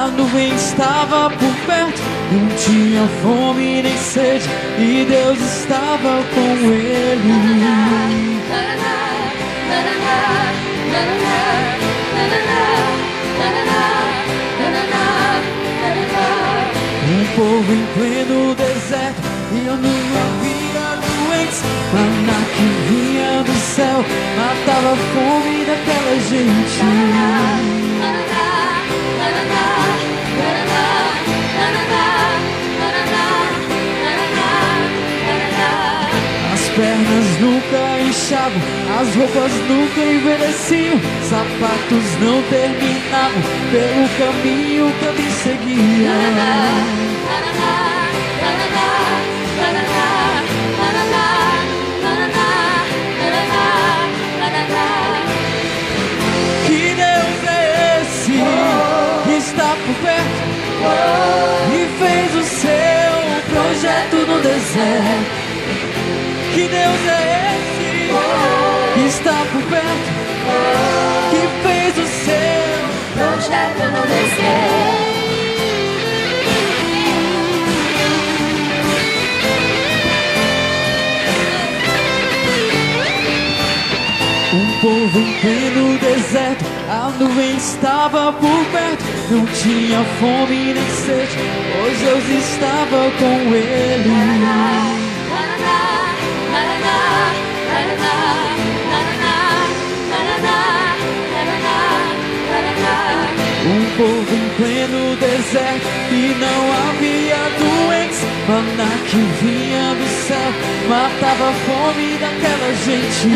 a nuvem estava por perto, não tinha fome nem sede, e Deus estava com ele. Um povo em pleno deserto, e eu não havia doentes, maná que vinha do céu matava a fome daquela gente. As pernas nunca inchavam, as roupas nunca envelheciam, sapatos não terminavam pelo caminho que eu me seguia. Que Deus é esse que está por perto e fez o seu projeto no deserto? Que Deus é esse que está por perto, que fez o seu projeto no deserto? Um povo em pleno deserto, a nuvem estava por perto, não tinha fome nem sede, pois Deus estava com ele. Um povo em pleno deserto, e não havia doentes, maná que vinha do céu matava a fome daquela gente.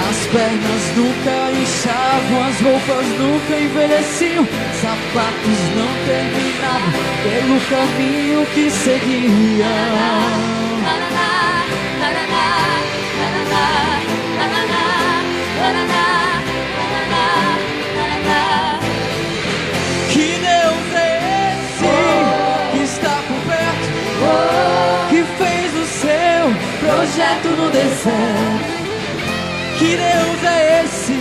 As pernas nunca inchavam, as roupas nunca envelheciam, sapatos não terminavam pelo caminho que seguia. Que Deus é esse que está por perto, que fez o seu projeto no deserto? Que Deus é esse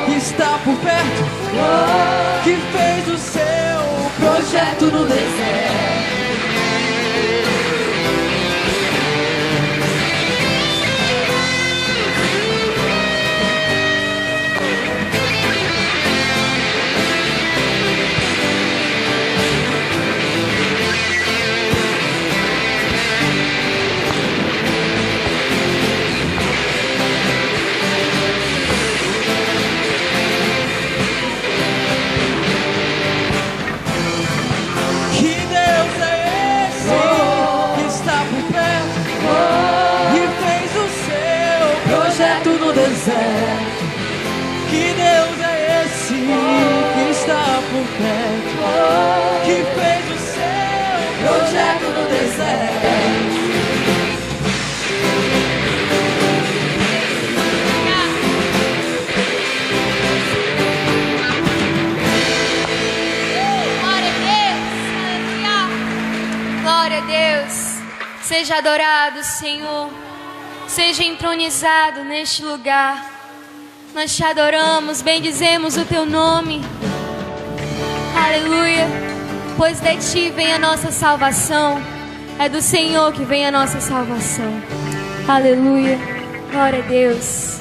que está por perto, que fez o seu projeto no deserto? Que Deus é esse que está por perto, que fez o seu projeto no deserto? Glória a Deus, aleluia. Glória a Deus. Seja adorado, Senhor. Seja entronizado neste lugar. Nós te adoramos, bendizemos o teu nome. Aleluia. Pois de ti vem a nossa salvação. É do Senhor que vem a nossa salvação. Aleluia. Glória a Deus.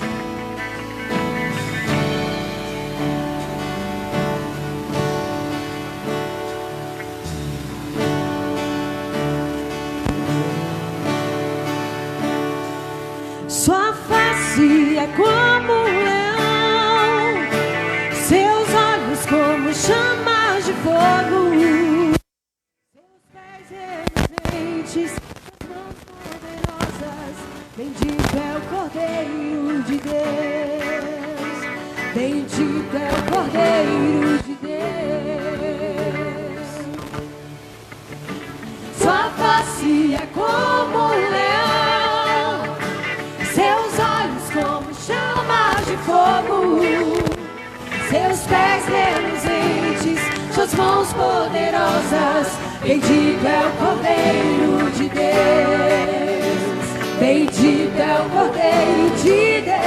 Sua face é como um leão, seus olhos como chamas de fogo, seus pés reluzentes, suas mãos poderosas. Bendito é o Cordeiro de Deus, bendito é o Cordeiro de Deus. Sua face é como um leão, seus olhos como chamas de fogo, seus pés reluzentes, suas mãos poderosas. Bendito é o Cordeiro de Deus, Bendito é o Cordeiro de Deus.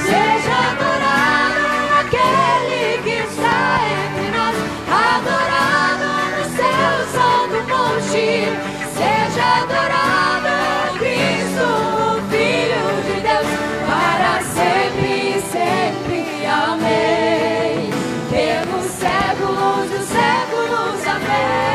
Seja adorado aquele que está entre nós, adorado no seu santo monte. Seja adorado Cristo, o Filho de Deus, para sempre, sempre. Amém. Pelos séculos dos séculos. Amém.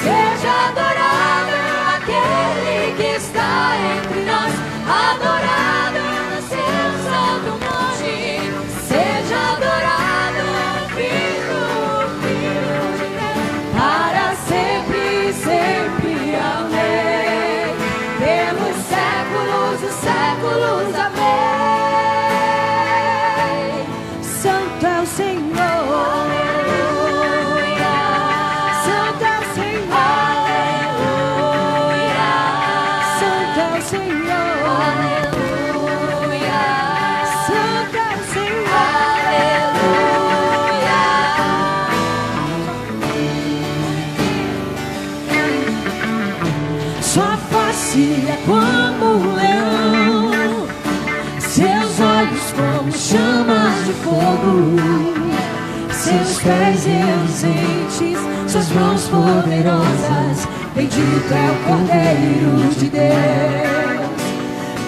Seja adorado aquele que está entre nós, adorado no seu santo monte. Seja adorado Filho de Deus, para sempre, sempre. Amém. Pelos séculos dos séculos. Amém. Santo é o Senhor. Sua face é como um leão, seus olhos como chamas de fogo, seus pés reluzentes, suas mãos poderosas. Bendito é o Cordeiro de Deus.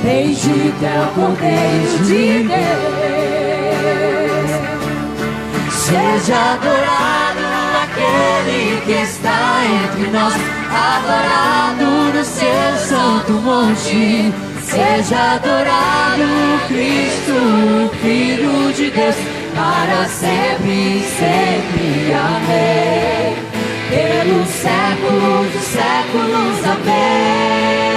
Bendito é o Cordeiro de Deus. Seja adorado aquele que está entre nós, adorado no seu santo monte. Seja adorado Cristo, o Filho de Deus, para sempre, sempre. Amém. Pelos séculos dos séculos. Amém.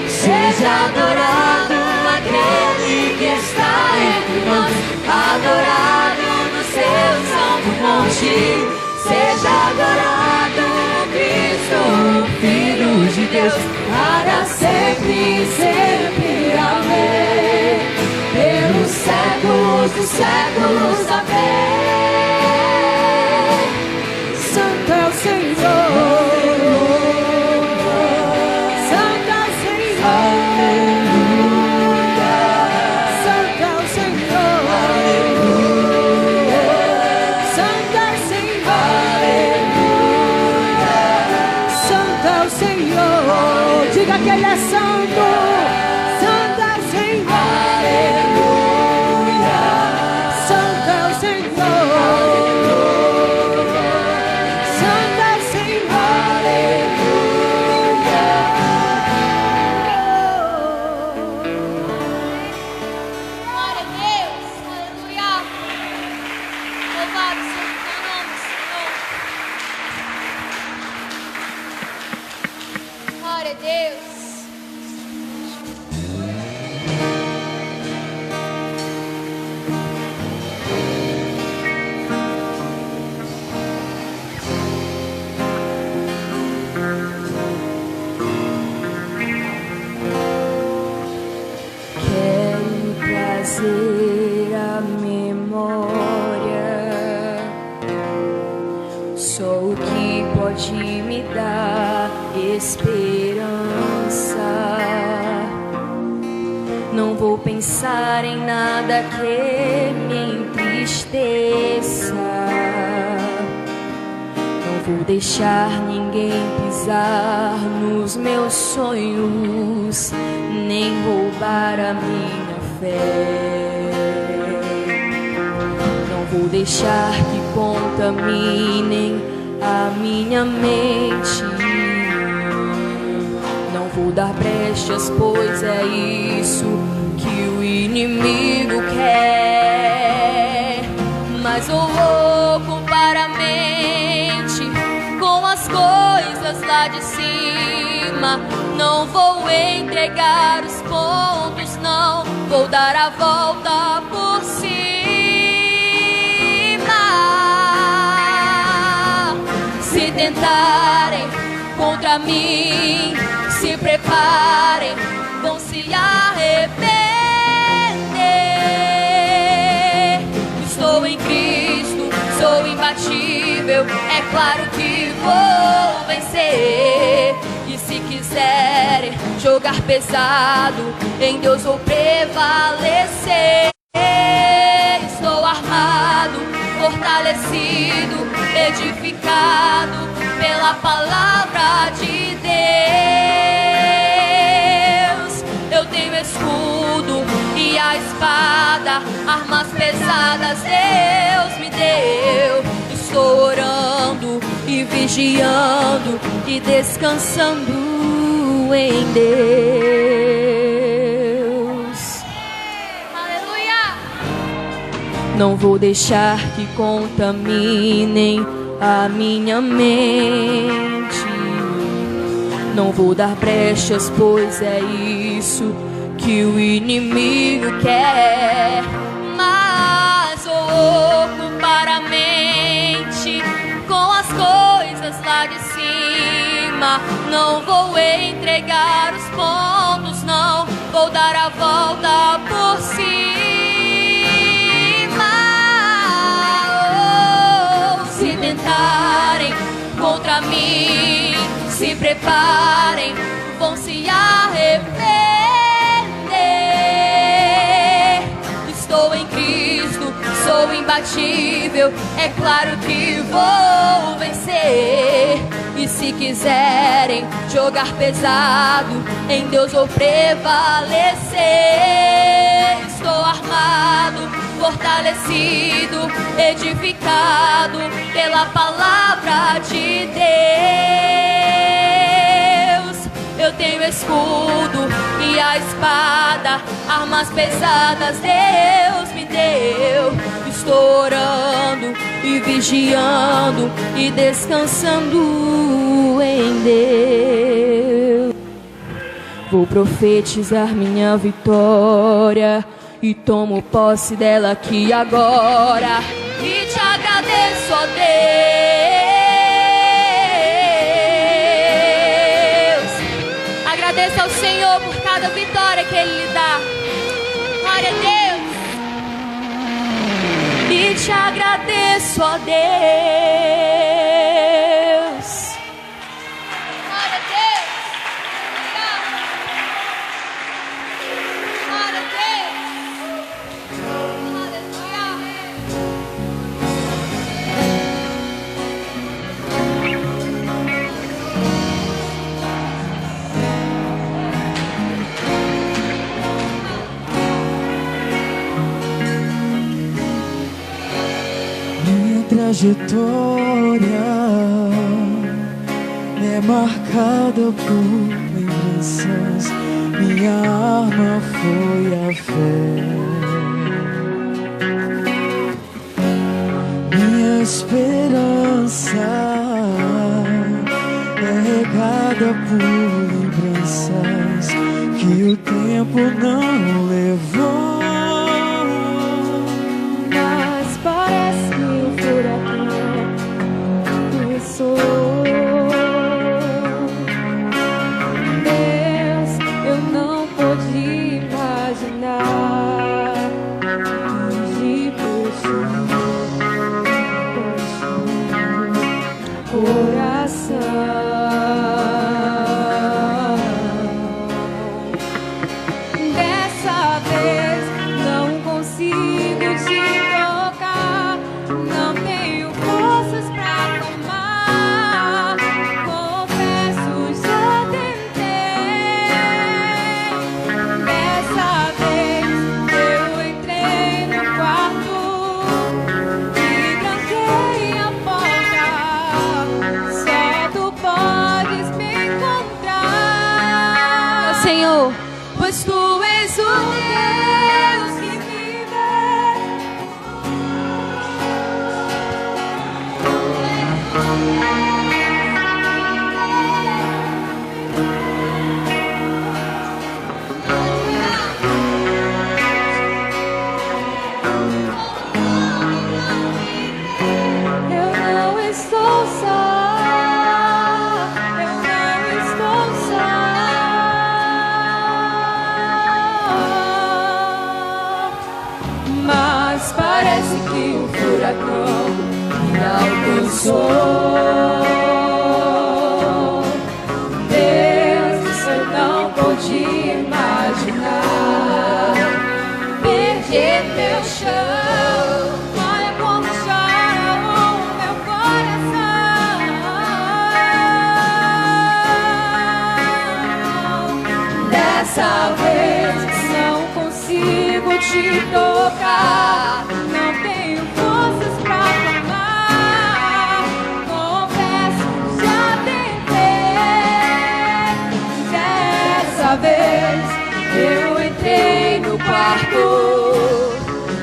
Seja adorado aquele que está entre nós, adorado no seu santo monte. Seja adorado Cristo, o Filho de Deus, para sempre, sempre. Amém. Pelos séculos dos séculos. Amém. Santo é o Senhor. Santo é o Senhor. Aleluia. Santo é o Senhor. Aleluia. Santo é o Senhor. Aleluia. Santo é o Senhor. Diga que Ele é santo. Santo é o Senhor. Aleluia. Santo é o Senhor. A memória, só o que pode me dar esperança. Não vou pensar em nada que me entristeça. Não vou deixar ninguém pisar nos meus sonhos, nem roubar a minha fé. Não vou deixar que contaminem a minha mente. Não vou dar brechas, pois é isso que o inimigo quer. Mas vou ocupar a mente com as coisas lá de cima. Não vou entregar os pontos, não vou dar a volta por cima. Se tentarem contra mim, se preparem, vão se arrepender. Estou em Cristo, sou imbatível. imbatível, é claro que vou vencer. E se quiserem jogar pesado, em Deus vou prevalecer. Estou armado, fortalecido, edificado pela palavra de Deus. Eu tenho escudo e a espada, armas pesadas Deus me deu. Estou orando e vigiando e descansando em Deus. Aleluia! Não vou deixar que contaminem a minha mente. Não vou dar brechas, pois é isso que o inimigo quer. Mas vou ocupar a mente com as coisas lá de cima. Não vou entregar os pontos, não vou dar a volta por cima. Se tentarem contra mim, se preparem, vão se arrepender. Estou em Cristo, sou imbatível, é claro que vou vencer. E se quiserem jogar pesado, em Deus vou prevalecer. Estou armado, fortalecido, edificado pela palavra de Deus. Eu tenho escudo e a espada, armas pesadas Deus me deu. Estou orando e vigiando e descansando em Deus. Vou profetizar minha vitória e tomo posse dela aqui agora. E te agradeço, ó Deus. Agradeça ao Senhor por cada vitória que Ele lhe dá. Glória a Deus. E te agradeço, ó Deus. Glória a Deus. Glória a Deus. Trajetória é marcada por lembranças. Minha arma foi a fé. Minha esperança é regada por lembranças que o tempo não levou. Mas parece que o furacão começou. Deus, eu não pude imaginar de coração. Dessa vez não consigo te tocar, não tenho forças pra tomar. Confesso, já tentei. Dessa vez eu entrei no quarto e tranquei a porta. Só tu podes me encontrar, Senhor, pois tu és o Deus que me vê. Eu não estou só, eu não estou só. sou. Deus, eu não pude imaginar perder teu chão. Olha como chora o meu coração. Dessa vez não consigo te tocar. Não tenho forças pra clamar. Confesso, já tentei. Dessa vez eu entrei no quarto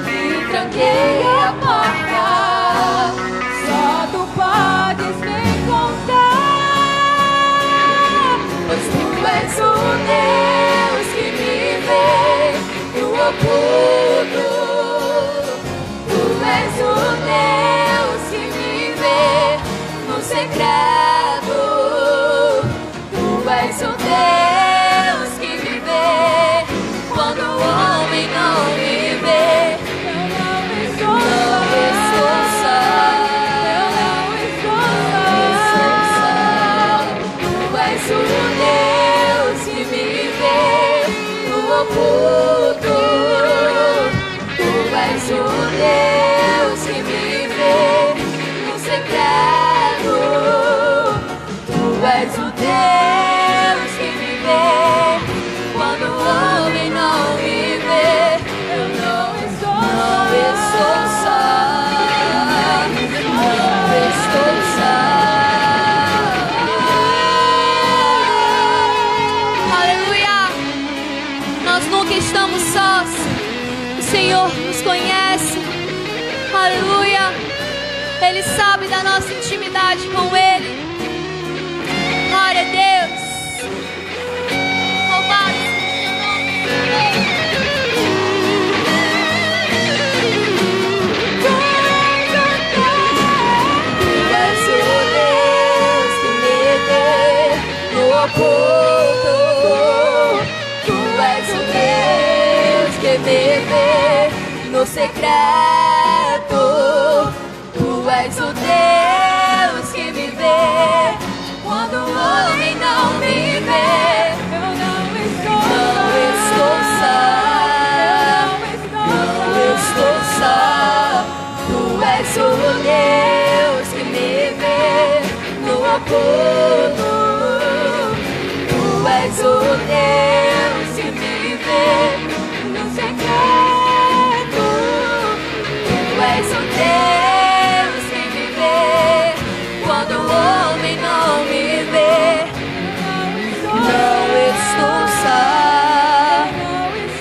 e tranquei a porta. Só tu podes me encontrar, pois tu és o Deus que me vê no oculto. Tu és o Deus que me vê no secreto. Tu és o Deus que me vê quando o homem não me vê. Eu não estou só. Eu não estou só. Tu és o Deus que me vê no oculto. Tu és o Deus que me vê no secreto. Tu és o Deus que me vê quando o homem não me vê. Eu não estou só. Não estou só. Aleluia! Nós nunca estamos sós. O Senhor nos conhece. Aleluia! Ele sabe da nossa intimidade com Ele. Glória a Deus. Louvado seja o nome Tu és o Deus que me vê no oculto. Tu és o Deus que me vê no secreto. Tu és o Deus que me vê quando o homem não me vê. Eu não estou só. Não estou só. Tu és o Deus que me vê no oculto. Tu és o Deus que me vê no secreto. Tu és o Deus que me vê quando o homem não me vê. Não estou só.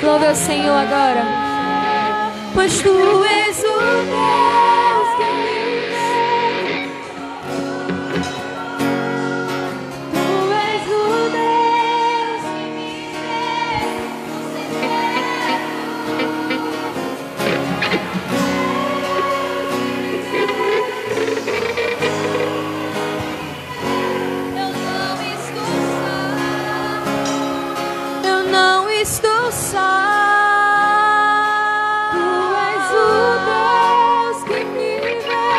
Louve ao Senhor agora. Pois tu és o Deus que me vê. Tu és o Deus que me Eu não estou só. Tu és o Deus que me vê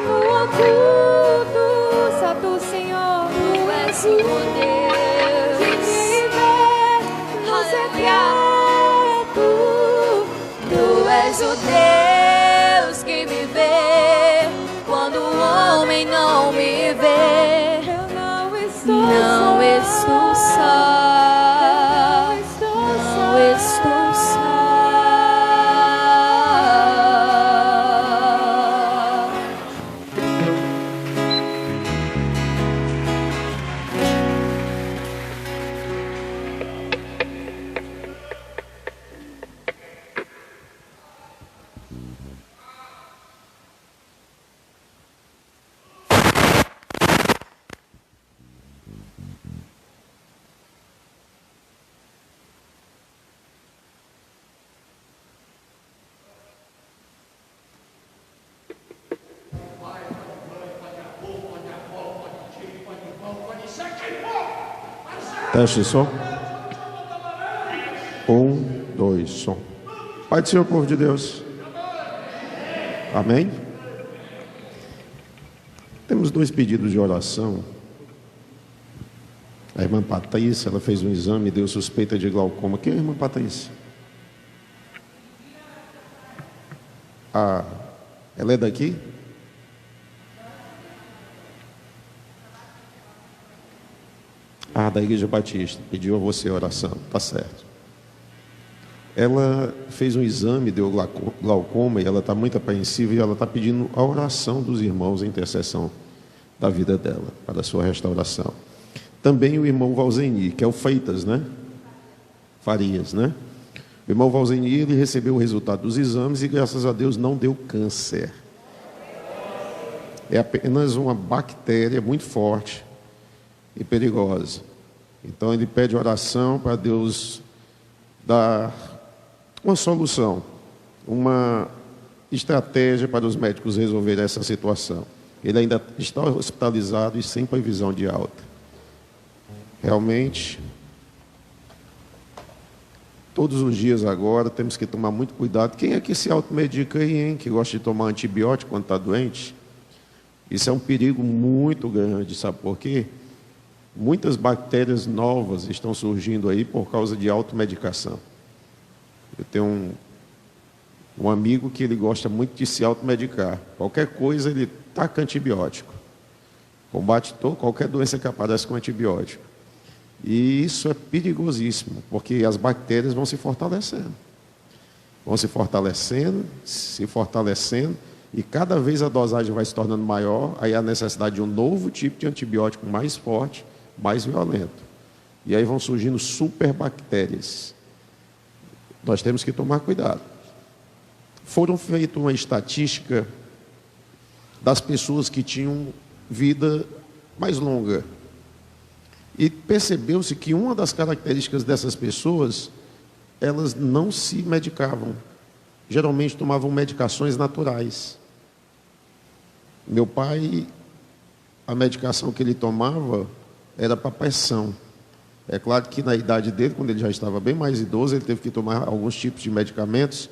no oculto. Só tu, Senhor. Tu és o Deus que me vê no secreto. Tu és o Deus que me vê quando o homem não me vê. Eu não estou só. Não estou só. Teste som. 1, 2, som. Pai do Senhor, povo de Deus. Amém? Temos 2 pedidos de oração. A irmã Patrícia, ela fez um exame e deu suspeita de glaucoma. Quem é a irmã Patrícia? Ela é daqui? Da Igreja Batista. Pediu a você a oração, tá certo. Ela fez um exame, deu glaucoma, e ela está muito apreensiva, e ela está pedindo a oração dos irmãos, a intercessão da vida dela, para a sua restauração. Também o irmão Valzeni, que é o Freitas, né? Farias, né? O irmão Valzeni, ele recebeu o resultado dos exames e, graças a Deus, não deu câncer. É apenas uma bactéria muito forte e perigosa. Então, ele pede oração para Deus dar uma solução, uma estratégia para os médicos resolverem essa situação. Ele ainda está hospitalizado e sem previsão de alta. Realmente, todos os dias agora temos que tomar muito cuidado. Quem é que se automedica aí, hein? Que gosta de tomar antibiótico quando está doente? Isso é um perigo muito grande, sabe por quê? Muitas bactérias novas estão surgindo aí por causa de automedicação. Eu tenho um amigo que ele gosta muito de se automedicar. Qualquer coisa ele taca antibiótico. Combate qualquer doença que aparece com antibiótico. E isso é perigosíssimo, porque as bactérias vão se fortalecendo. Vão se fortalecendo, e cada vez a dosagem vai se tornando maior, aí a necessidade de um novo tipo de antibiótico mais forte, mais violento. E aí vão surgindo superbactérias. Nós temos que tomar cuidado. Foram feitas uma estatística das pessoas que tinham vida mais longa. E percebeu-se que uma das características dessas pessoas, elas não se medicavam. Geralmente tomavam medicações naturais. Meu pai, a medicação que ele tomava era para pressão. É claro que na idade dele, quando ele já estava bem mais idoso, ele teve que tomar alguns tipos de medicamentos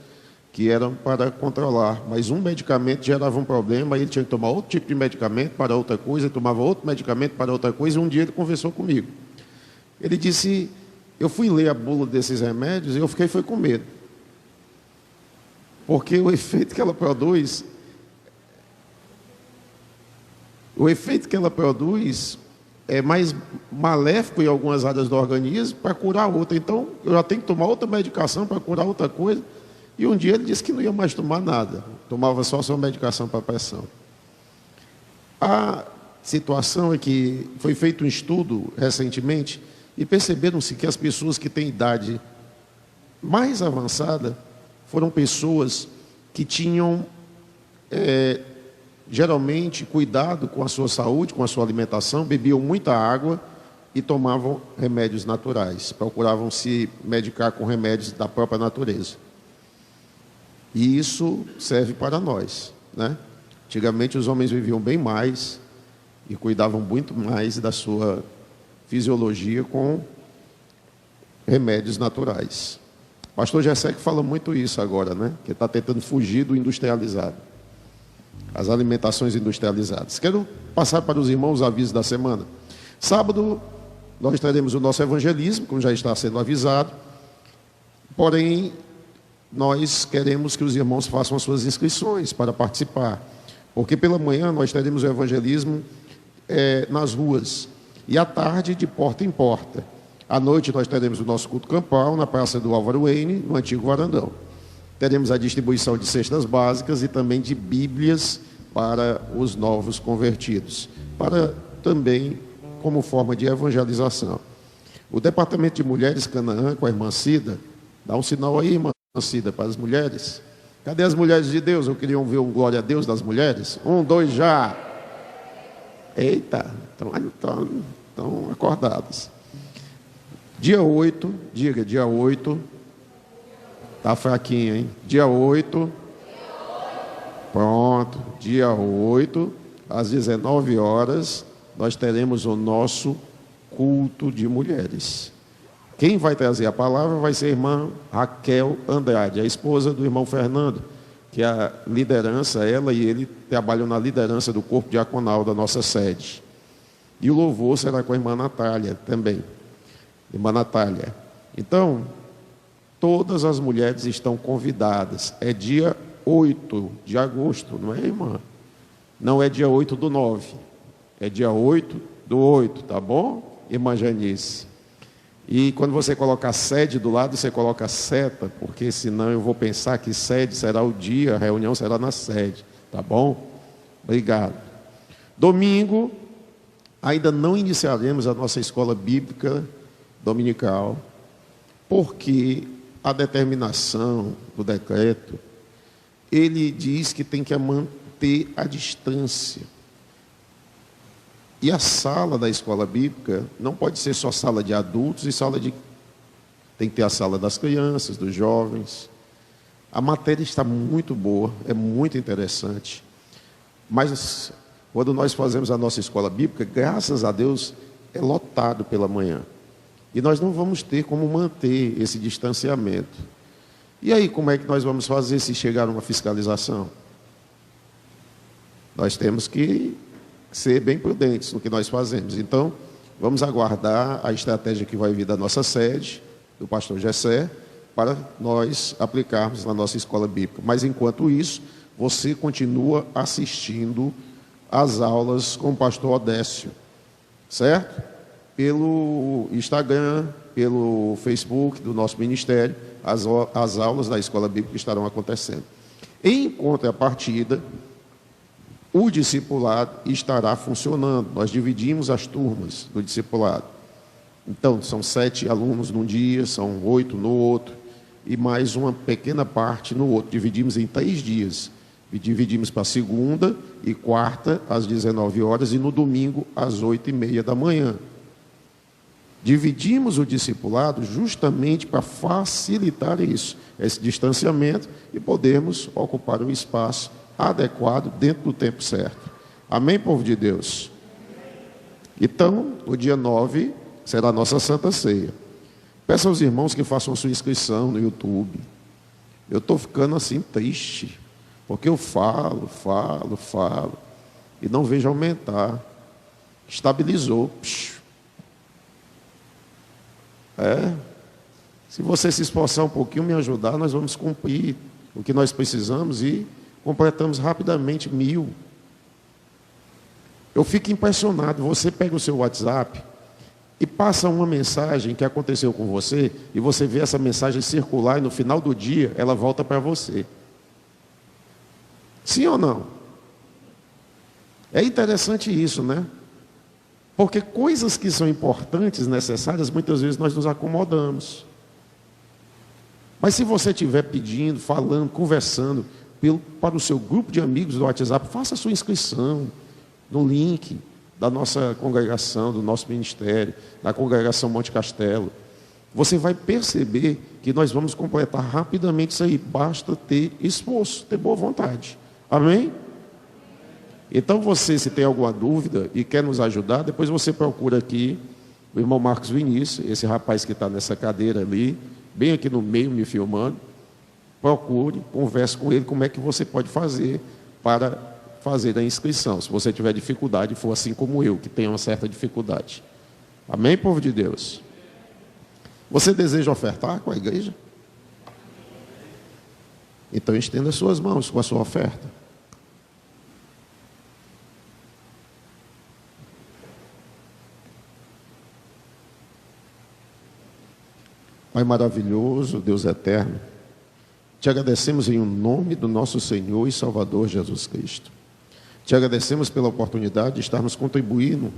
que eram para controlar. Mas um medicamento gerava um problema, aí ele tinha que tomar outro tipo de medicamento para outra coisa, ele tomava outro medicamento para outra coisa, e um dia ele conversou comigo. Ele disse, eu fui ler a bula desses remédios e eu fiquei com medo. Porque o efeito que ela produz é mais maléfico em algumas áreas do organismo para curar outra. Então, eu já tenho que tomar outra medicação para curar outra coisa. E um dia ele disse que não ia mais tomar nada. Tomava só sua medicação para pressão. A situação é que foi feito um estudo recentemente e perceberam-se que as pessoas que têm idade mais avançada foram pessoas que tinham geralmente cuidado com a sua saúde, com a sua alimentação, bebiam muita água e tomavam remédios naturais, procuravam se medicar com remédios da própria natureza. E isso serve para nós, né? Antigamente os homens viviam bem mais e cuidavam muito mais da sua fisiologia com remédios naturais. O pastor Gessé que fala muito isso agora, né? Que está tentando fugir do industrializado, as alimentações industrializadas. Quero passar para os irmãos os avisos da semana. Sábado nós teremos o nosso evangelismo, como já está sendo avisado. Porém, nós queremos que os irmãos façam as suas inscrições para participar, porque pela manhã nós teremos o evangelismo nas ruas, e à tarde de porta em porta. À noite nós teremos o nosso culto campal na Praça do Álvaro Wayne, no antigo Varandão. Teremos a distribuição de cestas básicas e também de bíblias para os novos convertidos, para também como forma de evangelização. O Departamento de Mulheres Canaã, com a irmã Cida, dá um sinal aí, irmã Cida, para as mulheres. Cadê as mulheres de Deus? Eu queria ver um glória a Deus das mulheres. 1, 2, já. Eita, estão acordadas. Dia 8, diga, dia 8. Está fraquinho, hein? Dia 8. Pronto. Dia 8, às 19 horas, nós teremos o nosso culto de mulheres. Quem vai trazer a palavra vai ser a irmã Raquel Andrade, a esposa do irmão Fernando, que a liderança, ela e ele trabalham na liderança do corpo diaconal da nossa sede. E o louvor será com a irmã Natália também. Irmã Natália. Então, todas as mulheres estão convidadas. É dia 8 de agosto, não é, irmã? Não é dia 8/9. É dia 8/8, tá bom, irmã Janice? E quando você colocar sede do lado, você coloca seta, porque senão eu vou pensar que sede será o dia, a reunião será na sede, tá bom? Obrigado. Domingo, ainda não iniciaremos a nossa escola bíblica dominical, porque a determinação do decreto, ele diz que tem que manter a distância. E a sala da escola bíblica não pode ser só sala de adultos e sala de... Tem que ter a sala das crianças, dos jovens. A matéria está muito boa, é muito interessante. Mas quando nós fazemos a nossa escola bíblica, graças a Deus, é lotado pela manhã. E nós não vamos ter como manter esse distanciamento. E aí, como é que nós vamos fazer se chegar uma fiscalização? Nós temos que ser bem prudentes no que nós fazemos. Então, vamos aguardar a estratégia que vai vir da nossa sede, do pastor Gessé, para nós aplicarmos na nossa escola bíblica. Mas, enquanto isso, você continua assistindo às aulas com o pastor Odécio, certo? Pelo Instagram, pelo Facebook do nosso ministério, as aulas da escola bíblica estarão acontecendo. Em contrapartida, o discipulado estará funcionando. Nós dividimos as turmas do discipulado. Então, são 7 alunos num dia, são 8 no outro, e mais uma pequena parte no outro. Dividimos em 3 dias. E dividimos para segunda e quarta, às 19 horas, e no domingo, às 8h30 da manhã. Dividimos o discipulado justamente para facilitar isso, esse distanciamento, e podermos ocupar um espaço adequado dentro do tempo certo. Amém, povo de Deus? Então, o dia 9 será a nossa Santa Ceia. Peço aos irmãos que façam sua inscrição no YouTube. Eu estou ficando assim triste, porque eu falo, e não vejo aumentar. Estabilizou. Se você se esforçar um pouquinho, me ajudar, nós vamos cumprir o que nós precisamos e completamos rapidamente 1000. Eu fico impressionado. Você pega o seu WhatsApp e passa uma mensagem que aconteceu com você, e você vê essa mensagem circular, e no final do dia ela volta para você. Sim ou não? É interessante isso, né? Porque coisas que são importantes, necessárias, muitas vezes nós nos acomodamos. Mas se você estiver pedindo, falando, conversando para o seu grupo de amigos do WhatsApp, faça a sua inscrição no link da nossa congregação, do nosso ministério, da congregação Monte Castelo. Você vai perceber que nós vamos completar rapidamente isso aí. Basta ter esforço, ter boa vontade. Amém? Então você, se tem alguma dúvida e quer nos ajudar, depois você procura aqui o irmão Marcos Vinícius, esse rapaz que está nessa cadeira ali, bem aqui no meio me filmando. Procure, converse com ele como é que você pode fazer para fazer a inscrição, se você tiver dificuldade, for assim como eu, que tenho uma certa dificuldade. Amém, povo de Deus? Você deseja ofertar com a igreja? Então estenda as suas mãos com a sua oferta. Pai maravilhoso, Deus eterno, te agradecemos em nome do nosso Senhor e Salvador Jesus Cristo. Te agradecemos pela oportunidade de estarmos contribuindo,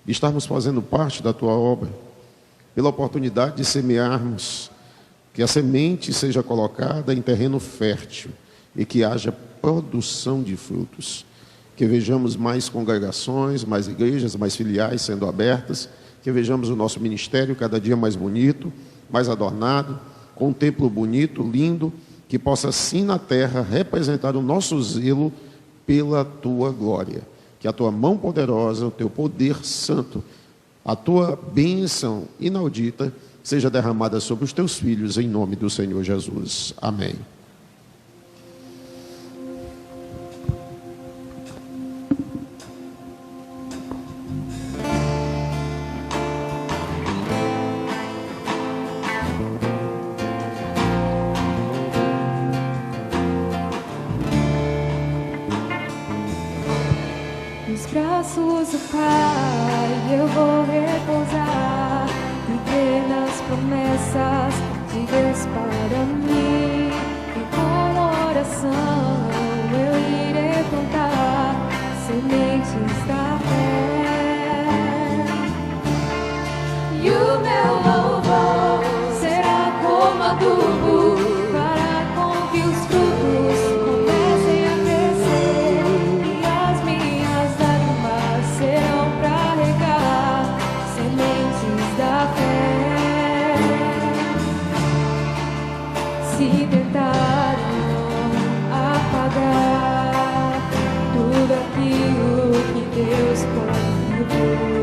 de estarmos fazendo parte da tua obra, pela oportunidade de semearmos, que a semente seja colocada em terreno fértil e que haja produção de frutos. Que vejamos mais congregações, mais igrejas, mais filiais sendo abertas, que vejamos o nosso ministério cada dia mais bonito, mais adornado, com um templo bonito, lindo, que possa assim na terra representar o nosso zelo pela tua glória. Que a tua mão poderosa, o teu poder santo, a tua bênção inaudita seja derramada sobre os teus filhos em nome do Senhor Jesus. Amém. Nos braços do Pai eu vou repousar, viver nas promessas de Deus para mim. E com oração eu irei plantar sementes da fé. E o meu louvor será como adubo para com que os frutos comecem a crescer. E as minhas lágrimas serão para regar sementes da fé. Se tentaram apagar tudo aquilo que Deus plantou,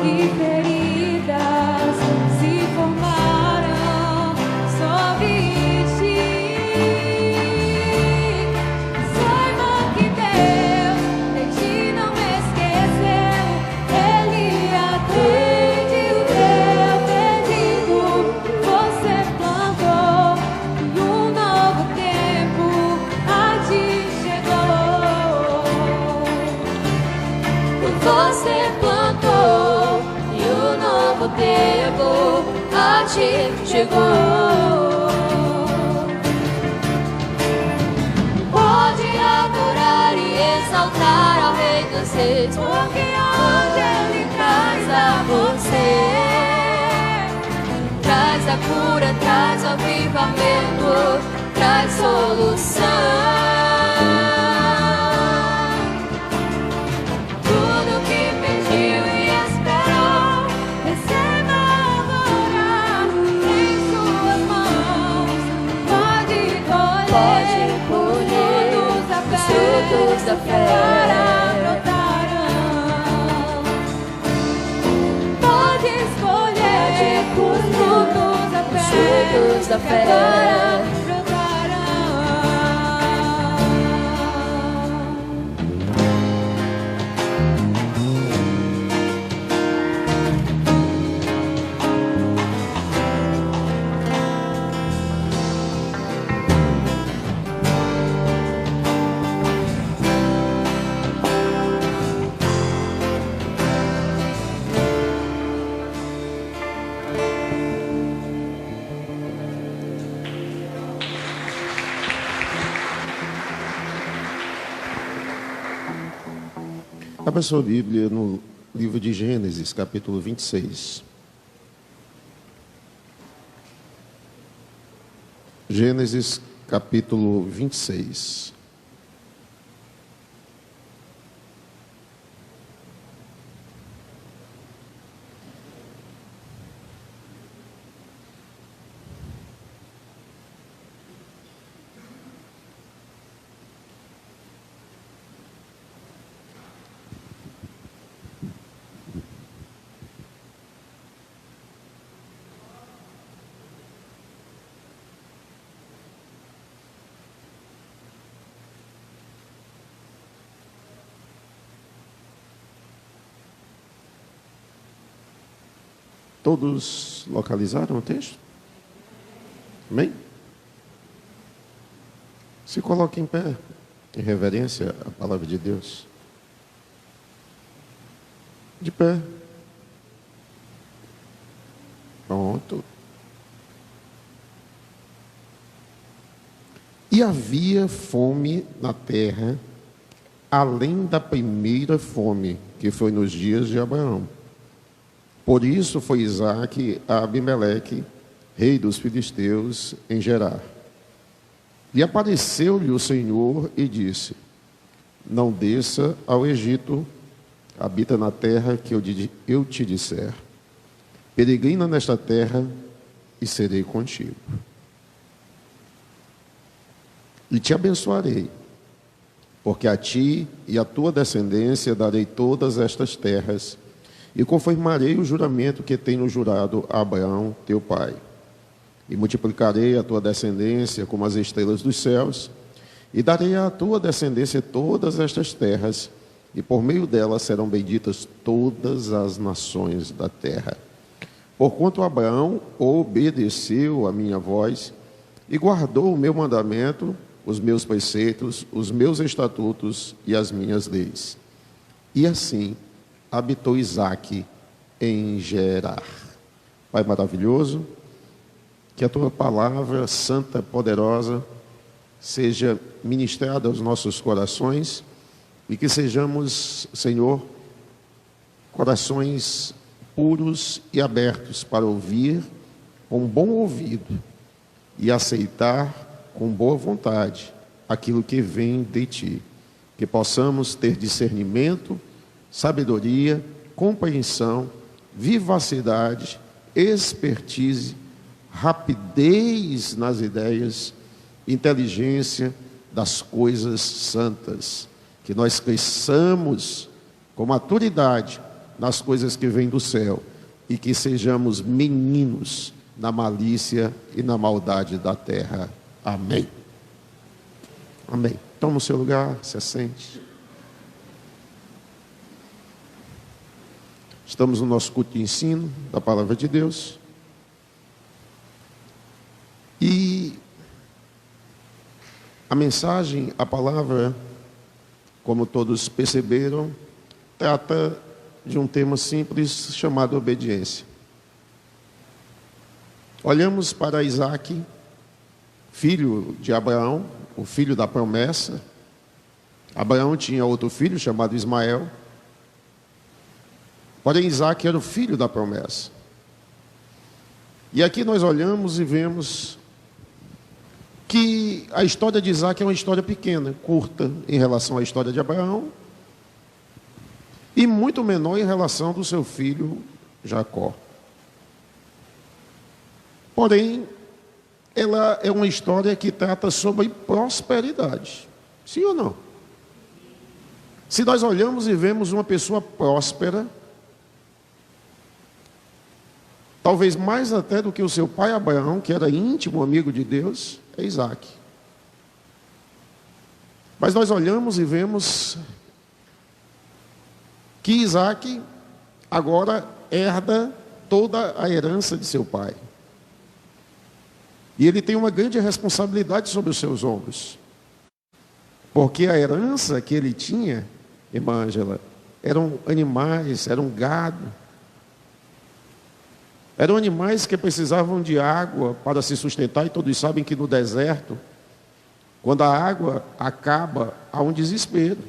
e feridas se formaram sobre ti, saiba que Deus de ti não esqueceu. Ele atende o teu pedido. Você plantou e um novo tempo a ti chegou. Você plantou e o novo tempo a ti chegou. Pode adorar e exaltar ao Rei dos Reis, porque hoje Ele traz a você, traz a cura, traz o avivamento, traz solução. Tudo que pediu e esperou, receba agora em suas mãos. Pode colher os frutos da fé, agora brotarão. Pode escolher os frutos da fé, agora brotarão. Abra sua Bíblia no livro de Gênesis, capítulo 26. Gênesis, capítulo 26. Todos localizaram o texto? Amém? Se coloque em pé, em reverência à palavra de Deus. De pé. Pronto. E havia fome na terra, além da primeira fome, que foi nos dias de Abraão. Por isso foi Isaque a Abimeleque, rei dos filisteus, em Gerar. E apareceu-lhe o Senhor e disse: não desça ao Egito, habita na terra que eu te disser. Peregrina nesta terra e serei contigo. E te abençoarei, porque a ti e à tua descendência darei todas estas terras, e confirmarei o juramento que tenho jurado a Abraão, teu pai. E multiplicarei a tua descendência como as estrelas dos céus, e darei à tua descendência todas estas terras, e por meio delas serão benditas todas as nações da terra. Porquanto Abraão obedeceu a minha voz, e guardou o meu mandamento, os meus preceitos, os meus estatutos e as minhas leis. E assim habitou Isaque em Gerar. Pai maravilhoso, que a tua palavra santa, poderosa, seja ministrada aos nossos corações e que sejamos, Senhor, corações puros e abertos para ouvir com bom ouvido e aceitar com boa vontade aquilo que vem de Ti. Que possamos ter discernimento, sabedoria, compreensão, vivacidade, expertise, rapidez nas ideias, inteligência das coisas santas. Que nós cresçamos com maturidade nas coisas que vêm do céu e que sejamos meninos na malícia e na maldade da terra. Amém. Amém. Toma o seu lugar, se assente. Estamos no nosso culto de ensino da palavra de Deus. E a mensagem, a palavra, como todos perceberam, trata de um tema simples chamado obediência. Olhamos para Isaque, filho de Abraão, o filho da promessa. Abraão tinha outro filho chamado Ismael. Porém, Isaque era o filho da promessa. E aqui nós olhamos e vemos que a história de Isaque é uma história pequena, curta em relação à história de Abraão e muito menor em relação do seu filho Jacó. Porém, ela é uma história que trata sobre prosperidade. Sim ou não? Se nós olhamos e vemos uma pessoa próspera, talvez mais até do que o seu pai Abraão, que era íntimo amigo de Deus, é Isaque. Mas nós olhamos e vemos que Isaque agora herda toda a herança de seu pai. E ele tem uma grande responsabilidade sobre os seus ombros. Porque a herança que ele tinha, irmã Ângela, eram animais, eram gado. Eram animais que precisavam de água para se sustentar, e todos sabem que no deserto, quando a água acaba, há um desespero.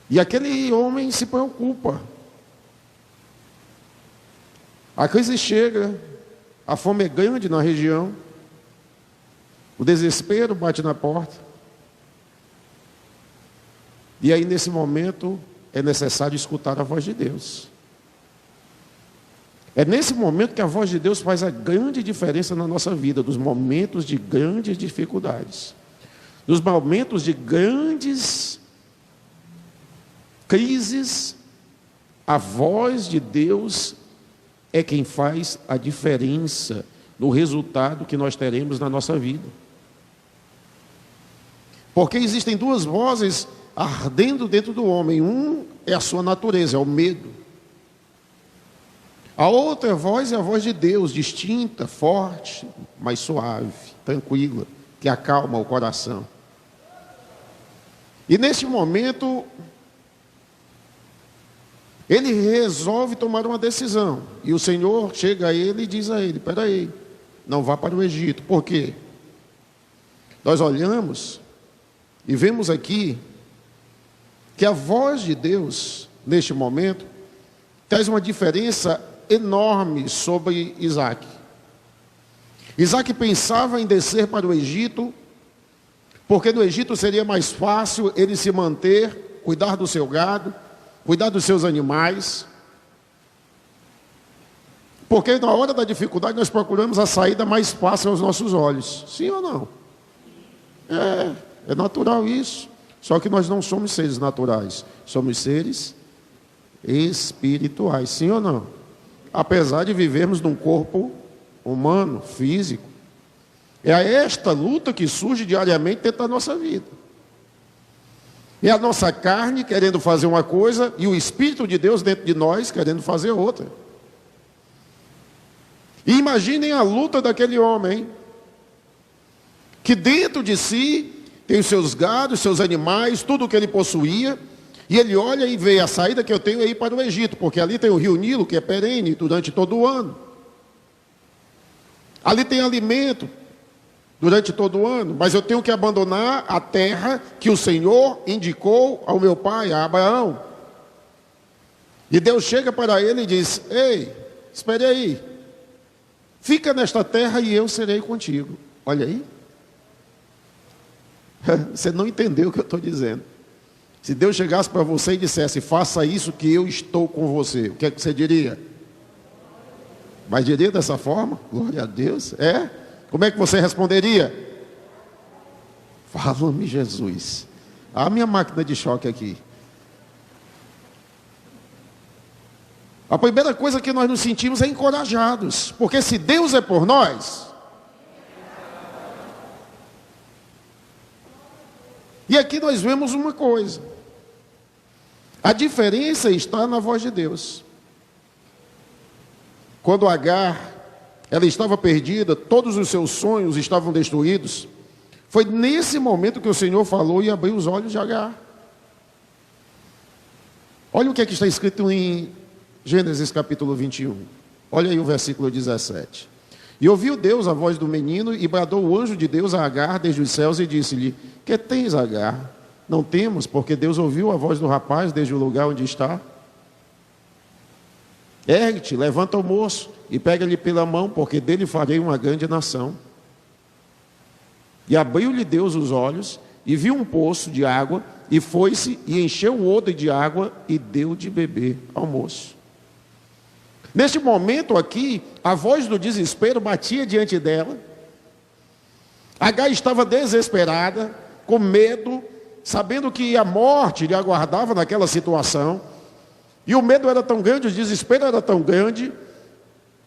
E aquele homem se preocupa. A crise chega, a fome é grande na região, o desespero bate na porta. E aí, nesse momento, é necessário escutar a voz de Deus. É nesse momento que a voz de Deus faz a grande diferença na nossa vida, dos momentos de grandes dificuldades, dos momentos de grandes crises. A voz de Deus é quem faz a diferença no resultado que nós teremos na nossa vida. Porque existem duas vozes ardendo dentro do homem. Um é a sua natureza, é o medo. A outra voz é a voz de Deus, distinta, forte, mas suave, tranquila, que acalma o coração. E neste momento, ele resolve tomar uma decisão. E o Senhor chega a ele e diz a ele: espera aí, não vá para o Egito. Por quê? Nós olhamos e vemos aqui que a voz de Deus, neste momento, traz uma diferença enorme sobre Isaque. Isaque pensava em descer para o Egito, porque no Egito seria mais fácil ele se manter, cuidar do seu gado, cuidar dos seus animais. Porque na hora da dificuldade nós procuramos a saída mais fácil aos nossos olhos. Sim ou não? É natural isso. Só que nós não somos seres naturais, somos seres espirituais, sim ou não? Apesar de vivermos num corpo humano, físico. É esta luta que surge diariamente dentro da nossa vida. É a nossa carne querendo fazer uma coisa e o Espírito de Deus dentro de nós querendo fazer outra. E imaginem a luta daquele homem, que dentro de si tem os seus gados, seus animais, tudo o que ele possuía. E ele olha e vê: a saída que eu tenho é ir para o Egito, porque ali tem o rio Nilo, que é perene durante todo o ano. Ali tem alimento durante todo o ano, mas eu tenho que abandonar a terra que o Senhor indicou ao meu pai, a Abraão. E Deus chega para ele e diz: ei, espere aí, fica nesta terra e eu serei contigo. Olha aí. Você não entendeu o que eu estou dizendo. Se Deus chegasse para você e dissesse: faça isso que eu estou com você, o que é que você diria? Mas diria dessa forma? Glória a Deus. É? Como é que você responderia? Fala-me, Jesus. A minha máquina de choque aqui. A primeira coisa que nós nos sentimos é encorajados, porque se Deus é por nós. E aqui nós vemos uma coisa: a diferença está na voz de Deus. Quando Agar, ela estava perdida, todos os seus sonhos estavam destruídos, foi nesse momento que o Senhor falou e abriu os olhos de Agar. Olha o que é que está escrito em Gênesis capítulo 21. Olha aí o versículo 17. E ouviu Deus a voz do menino, e bradou o anjo de Deus a Agar desde os céus, e disse-lhe: que tens, Agar? Não temos, porque Deus ouviu a voz do rapaz desde o lugar onde está. Ergue-te, levanta o moço, e pega-lhe pela mão, porque dele farei uma grande nação. E abriu-lhe Deus os olhos, e viu um poço de água, e foi-se, e encheu o odre de água, e deu de beber ao moço. Neste momento aqui, a voz do desespero batia diante dela. Agar estava desesperada, com medo, sabendo que a morte lhe aguardava naquela situação. E o medo era tão grande, o desespero era tão grande,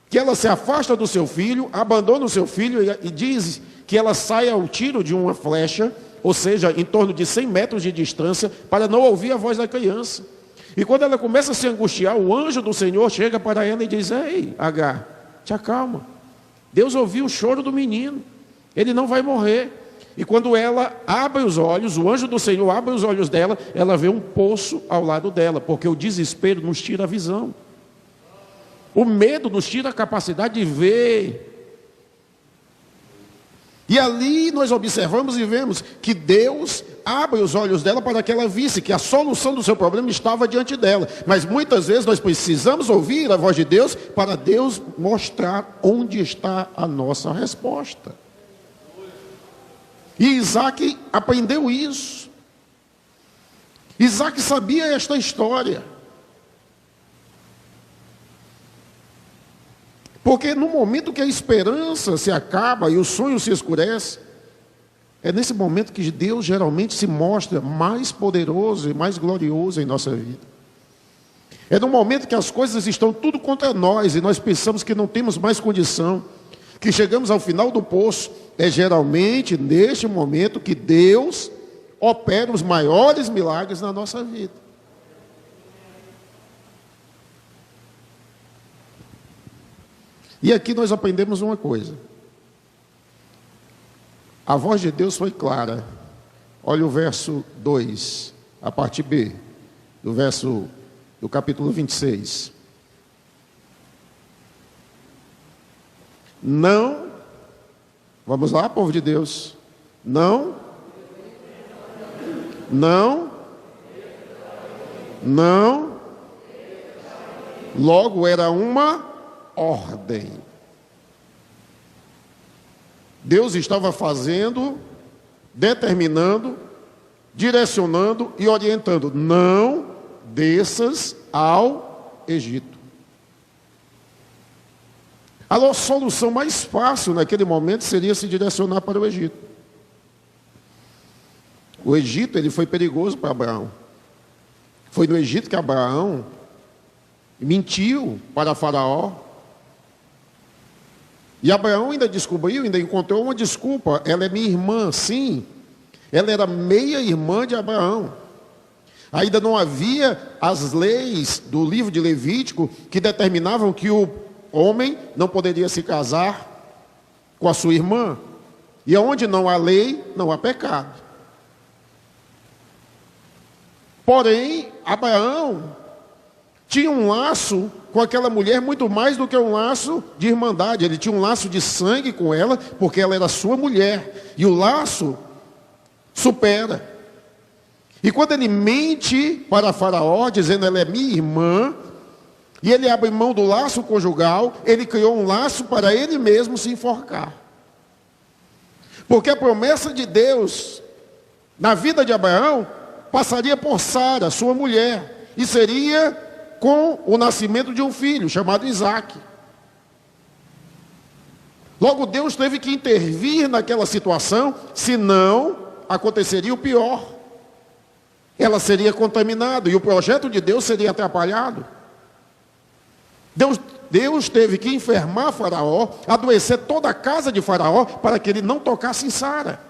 que ela se afasta do seu filho, abandona o seu filho e diz que ela sai ao tiro de uma flecha, ou seja, em torno de 100 metros de distância, para não ouvir a voz da criança. E quando ela começa a se angustiar, o anjo do Senhor chega para ela e diz: ei, Agar, te acalma. Deus ouviu o choro do menino, ele não vai morrer. E quando ela abre os olhos, o anjo do Senhor abre os olhos dela, ela vê um poço ao lado dela, porque o desespero nos tira a visão. O medo nos tira a capacidade de ver. E ali nós observamos e vemos que Deus abre os olhos dela para que ela visse que a solução do seu problema estava diante dela. Mas muitas vezes nós precisamos ouvir a voz de Deus para Deus mostrar onde está a nossa resposta. E Isaac aprendeu isso. Isaac sabia esta história. Porque no momento que a esperança se acaba e o sonho se escurece, é nesse momento que Deus geralmente se mostra mais poderoso e mais glorioso em nossa vida. É no momento que as coisas estão tudo contra nós e nós pensamos que não temos mais condição, que chegamos ao final do poço. É geralmente neste momento que Deus opera os maiores milagres na nossa vida. E aqui nós aprendemos uma coisa. A voz de Deus foi clara. Olha o verso 2, a parte B, do capítulo 26. Não, vamos lá, povo de Deus. Não, logo era uma ordem. Deus estava fazendo, determinando, direcionando e orientando: não desças ao Egito. A solução mais fácil naquele momento seria se direcionar para o Egito. O Egito, ele foi perigoso para Abraão. Foi no Egito que Abraão mentiu para Faraó. E Abraão ainda descobriu, ainda encontrou uma desculpa: ela é minha irmã. Sim, ela era meia-irmã de Abraão. Ainda não havia as leis do livro de Levítico que determinavam que o homem não poderia se casar com a sua irmã. E onde não há lei, não há pecado. Porém, Abraão tinha um laço com aquela mulher muito mais do que um laço de irmandade. Ele tinha um laço de sangue com ela, porque ela era sua mulher. E o laço supera. E quando ele mente para Faraó, dizendo ela é minha irmã, e ele abre mão do laço conjugal, ele criou um laço para ele mesmo se enforcar. Porque a promessa de Deus na vida de Abraão passaria por Sara, sua mulher, e seria com o nascimento de um filho chamado Isaque. Logo, Deus teve que intervir naquela situação, senão aconteceria o pior. Ela seria contaminada e o projeto de Deus seria atrapalhado. Deus teve que enfermar Faraó, adoecer toda a casa de Faraó, para que ele não tocasse em Sara.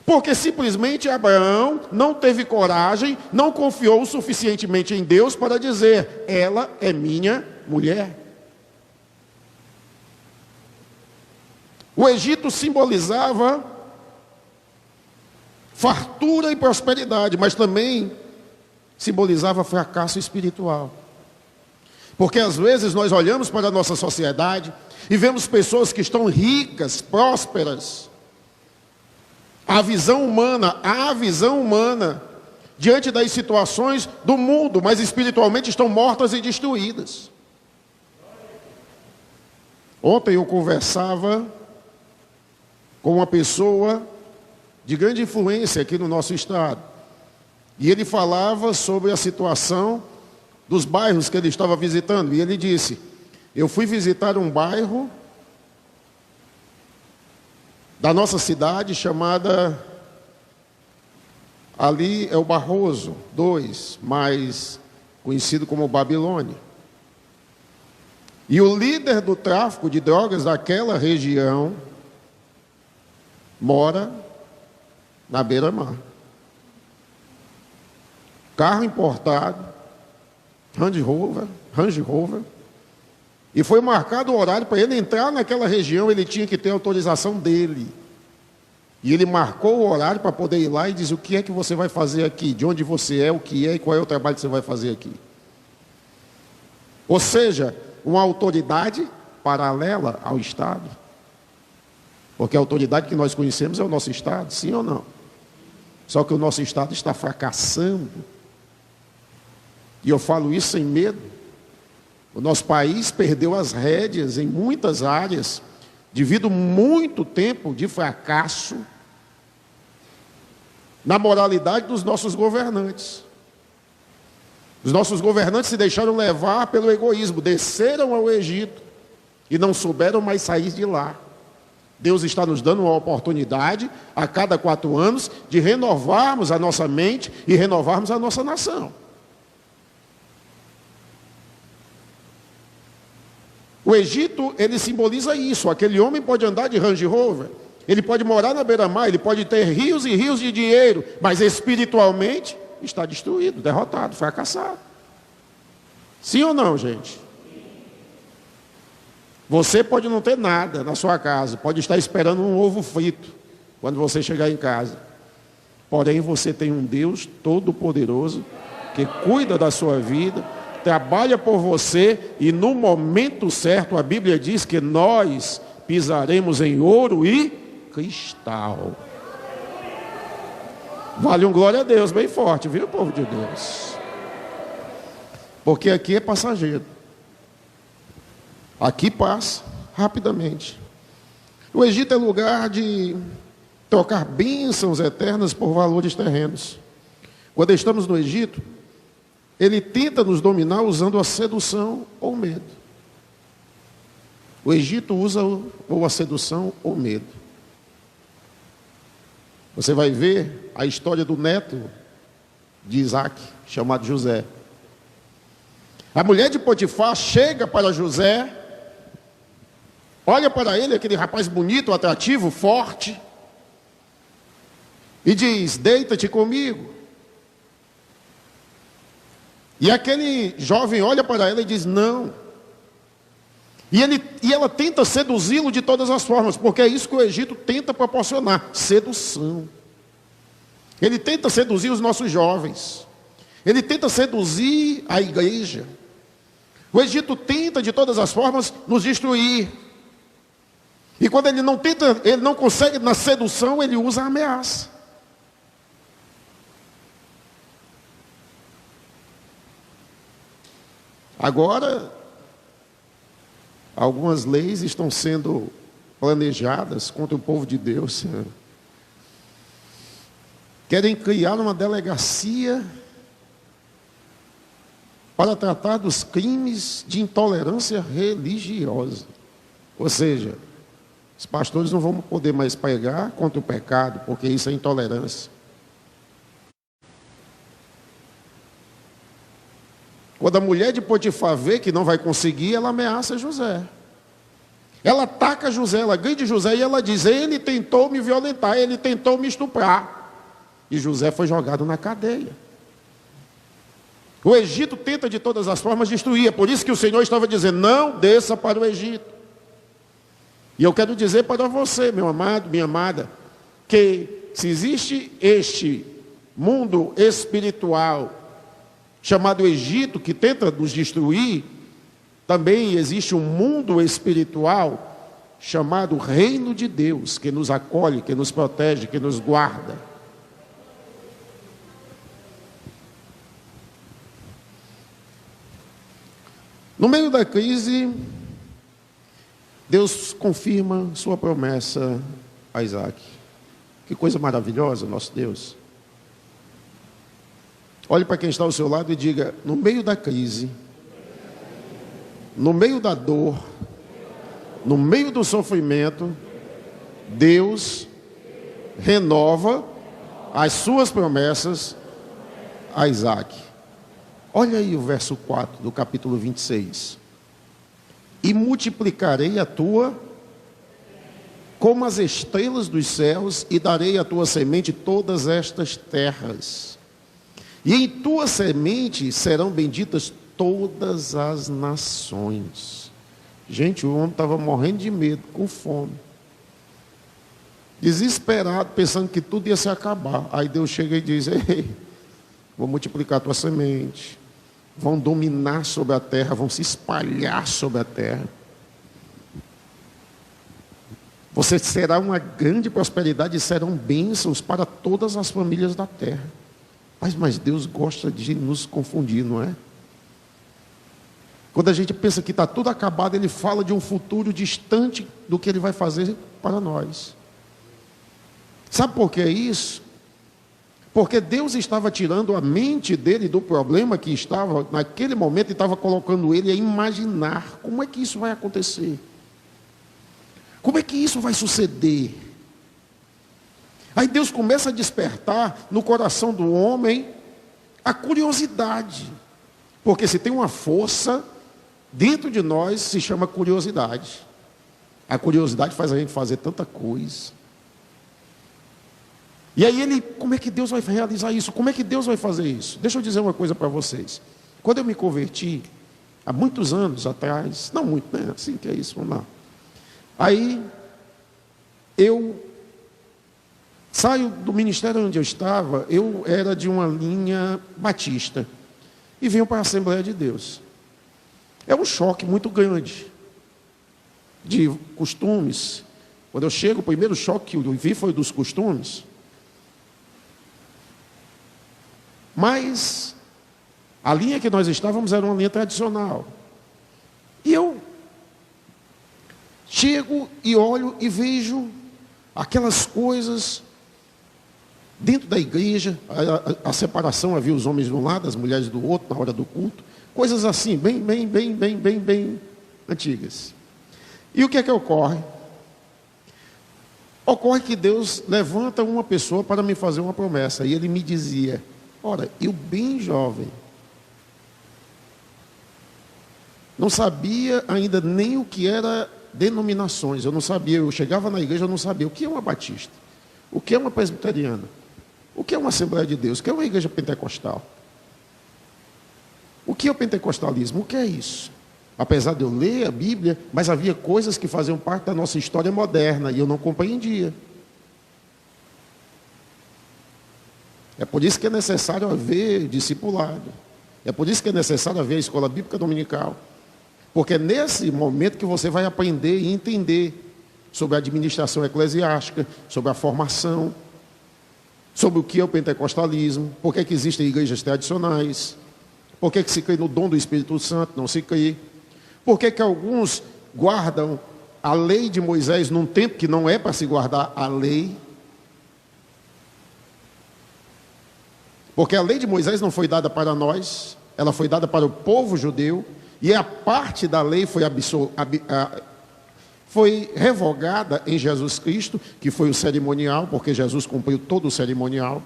Porque simplesmente Abraão não teve coragem, não confiou suficientemente em Deus para dizer, ela é minha mulher. O Egito simbolizava fartura e prosperidade, mas também simbolizava fracasso espiritual. Porque às vezes nós olhamos para a nossa sociedade e vemos pessoas que estão ricas, prósperas. A visão humana, diante das situações do mundo, mas espiritualmente estão mortas e destruídas. Ontem eu conversava com uma pessoa de grande influência aqui no nosso estado. E ele falava sobre a situação dos bairros que ele estava visitando. E ele disse, eu fui visitar um bairro da nossa cidade chamada, ali é o Barroso 2, mais conhecido como Babilônia. E o líder do tráfico de drogas daquela região mora na beira-mar. Carro importado, Range Rover, e foi marcado o horário para ele entrar naquela região, ele tinha que ter autorização dele. E ele marcou o horário para poder ir lá e diz, o que é que você vai fazer aqui? De onde você é, o que é e qual é o trabalho que você vai fazer aqui? Ou seja, uma autoridade paralela ao Estado. Porque a autoridade que nós conhecemos é o nosso Estado, sim ou não? Só que o nosso Estado está fracassando. E eu falo isso sem medo. O nosso país perdeu as rédeas em muitas áreas, devido a muito tempo de fracasso na moralidade dos nossos governantes. Os nossos governantes se deixaram levar pelo egoísmo, desceram ao Egito e não souberam mais sair de lá. Deus está nos dando uma oportunidade, a cada 4 anos, de renovarmos a nossa mente e renovarmos a nossa nação. O Egito, ele simboliza isso. Aquele homem pode andar de Range Rover, ele pode morar na beira-mar, ele pode ter rios e rios de dinheiro, mas espiritualmente está destruído, derrotado, fracassado. Sim ou não, gente? Você pode não ter nada na sua casa, pode estar esperando um ovo frito quando você chegar em casa. Porém, você tem um Deus todo-poderoso que cuida da sua vida, trabalha por você e no momento certo a Bíblia diz que nós pisaremos em ouro e cristal. Vale um glória a Deus bem forte, viu, povo de Deus? Porque aqui é passageiro. Aqui passa rapidamente. O Egito é lugar de trocar bênçãos eternas por valores terrenos. Quando estamos no Egito, ele tenta nos dominar usando a sedução ou medo. O Egito usa ou a sedução ou medo. Você vai ver a história do neto de Isaac, chamado José. A mulher de Potifar chega para José, olha para ele, aquele rapaz bonito, atrativo, forte, e diz, deita-te comigo. E aquele jovem olha para ela e diz, não. E ela tenta seduzi-lo de todas as formas, porque é isso que o Egito tenta proporcionar, sedução. Ele tenta seduzir os nossos jovens. Ele tenta seduzir a igreja. O Egito tenta de todas as formas nos destruir. E quando ele não consegue na sedução, ele usa a ameaça. Agora, algumas leis estão sendo planejadas contra o povo de Deus. Querem criar uma delegacia para tratar dos crimes de intolerância religiosa. Ou seja, os pastores não vão poder mais pregar contra o pecado, porque isso é intolerância. Quando a mulher de Potifar vê que não vai conseguir, ela ameaça José. Ela ataca José, ela agride José e ela diz: ele tentou me violentar, ele tentou me estuprar. E José foi jogado na cadeia. O Egito tenta de todas as formas destruir. É por isso que o Senhor estava dizendo: não desça para o Egito. E eu quero dizer para você, meu amado, minha amada, que se existe este mundo espiritual chamado Egito, que tenta nos destruir, também existe um mundo espiritual chamado Reino de Deus, que nos acolhe, que nos protege, que nos guarda. No meio da crise, Deus confirma sua promessa a Isaac. Que coisa maravilhosa, nosso Deus. Olhe para quem está ao seu lado e diga: no meio da crise, no meio da dor, no meio do sofrimento, Deus renova as suas promessas a Isaac. Olha aí o verso 4 do capítulo 26. E multiplicarei a tua como as estrelas dos céus, e darei à tua semente todas estas terras. E em tua semente serão benditas todas as nações. Gente, o homem estava morrendo de medo, com fome, desesperado, pensando que tudo ia se acabar. Aí Deus chega e diz: ei, vou multiplicar a tua semente, vão dominar sobre a terra, vão se espalhar sobre a terra. Você será uma grande prosperidade e serão bênçãos para todas as famílias da terra. Mas Deus gosta de nos confundir, não é? Quando a gente pensa que está tudo acabado, Ele fala de um futuro distante do que Ele vai fazer para nós. Sabe por que é isso? Porque Deus estava tirando a mente dele do problema que estava naquele momento e estava colocando ele a imaginar como é que isso vai acontecer. Como é que isso vai suceder? Aí Deus começa a despertar no coração do homem a curiosidade. Porque se tem uma força dentro de nós, se chama curiosidade. A curiosidade faz a gente fazer tanta coisa. E aí como é que Deus vai realizar isso? Como é que Deus vai fazer isso? Deixa eu dizer uma coisa para vocês. Quando eu me converti, há muitos anos atrás, não muito, né? Assim que é isso, vamos lá. Aí, eu saio do ministério onde eu estava, eu era de uma linha batista, e venho para a Assembleia de Deus. É um choque muito grande, de costumes. Quando eu chego, o primeiro choque que eu vi foi dos costumes. Mas a linha que nós estávamos era uma linha tradicional. E eu chego e olho e vejo aquelas coisas dentro da igreja, a separação, havia os homens de um lado, as mulheres do outro, na hora do culto, coisas assim, bem antigas. E o que é que ocorre? Ocorre que Deus levanta uma pessoa para me fazer uma promessa, e ele me dizia: ora, eu bem jovem, não sabia ainda nem o que era denominações, eu não sabia, eu chegava na igreja, eu não sabia o que é uma batista, o que é uma presbiteriana, o que é uma Assembleia de Deus, o que é uma igreja pentecostal, o que é o pentecostalismo, o que é isso? Apesar de eu ler a Bíblia, mas havia coisas que faziam parte da nossa história moderna, e eu não compreendia. É por isso que é necessário haver discipulado. É por isso que é necessário haver a escola bíblica dominical. Porque é nesse momento que você vai aprender e entender sobre a administração eclesiástica, sobre a formação, sobre o que é o pentecostalismo, por que existem igrejas tradicionais, por que se crê no dom do Espírito Santo, não se crê, por que alguns guardam a lei de Moisés num tempo que não é para se guardar a lei. Porque a lei de Moisés não foi dada para nós, ela foi dada para o povo judeu, e a parte da lei foi revogada em Jesus Cristo, que foi o cerimonial, porque Jesus cumpriu todo o cerimonial.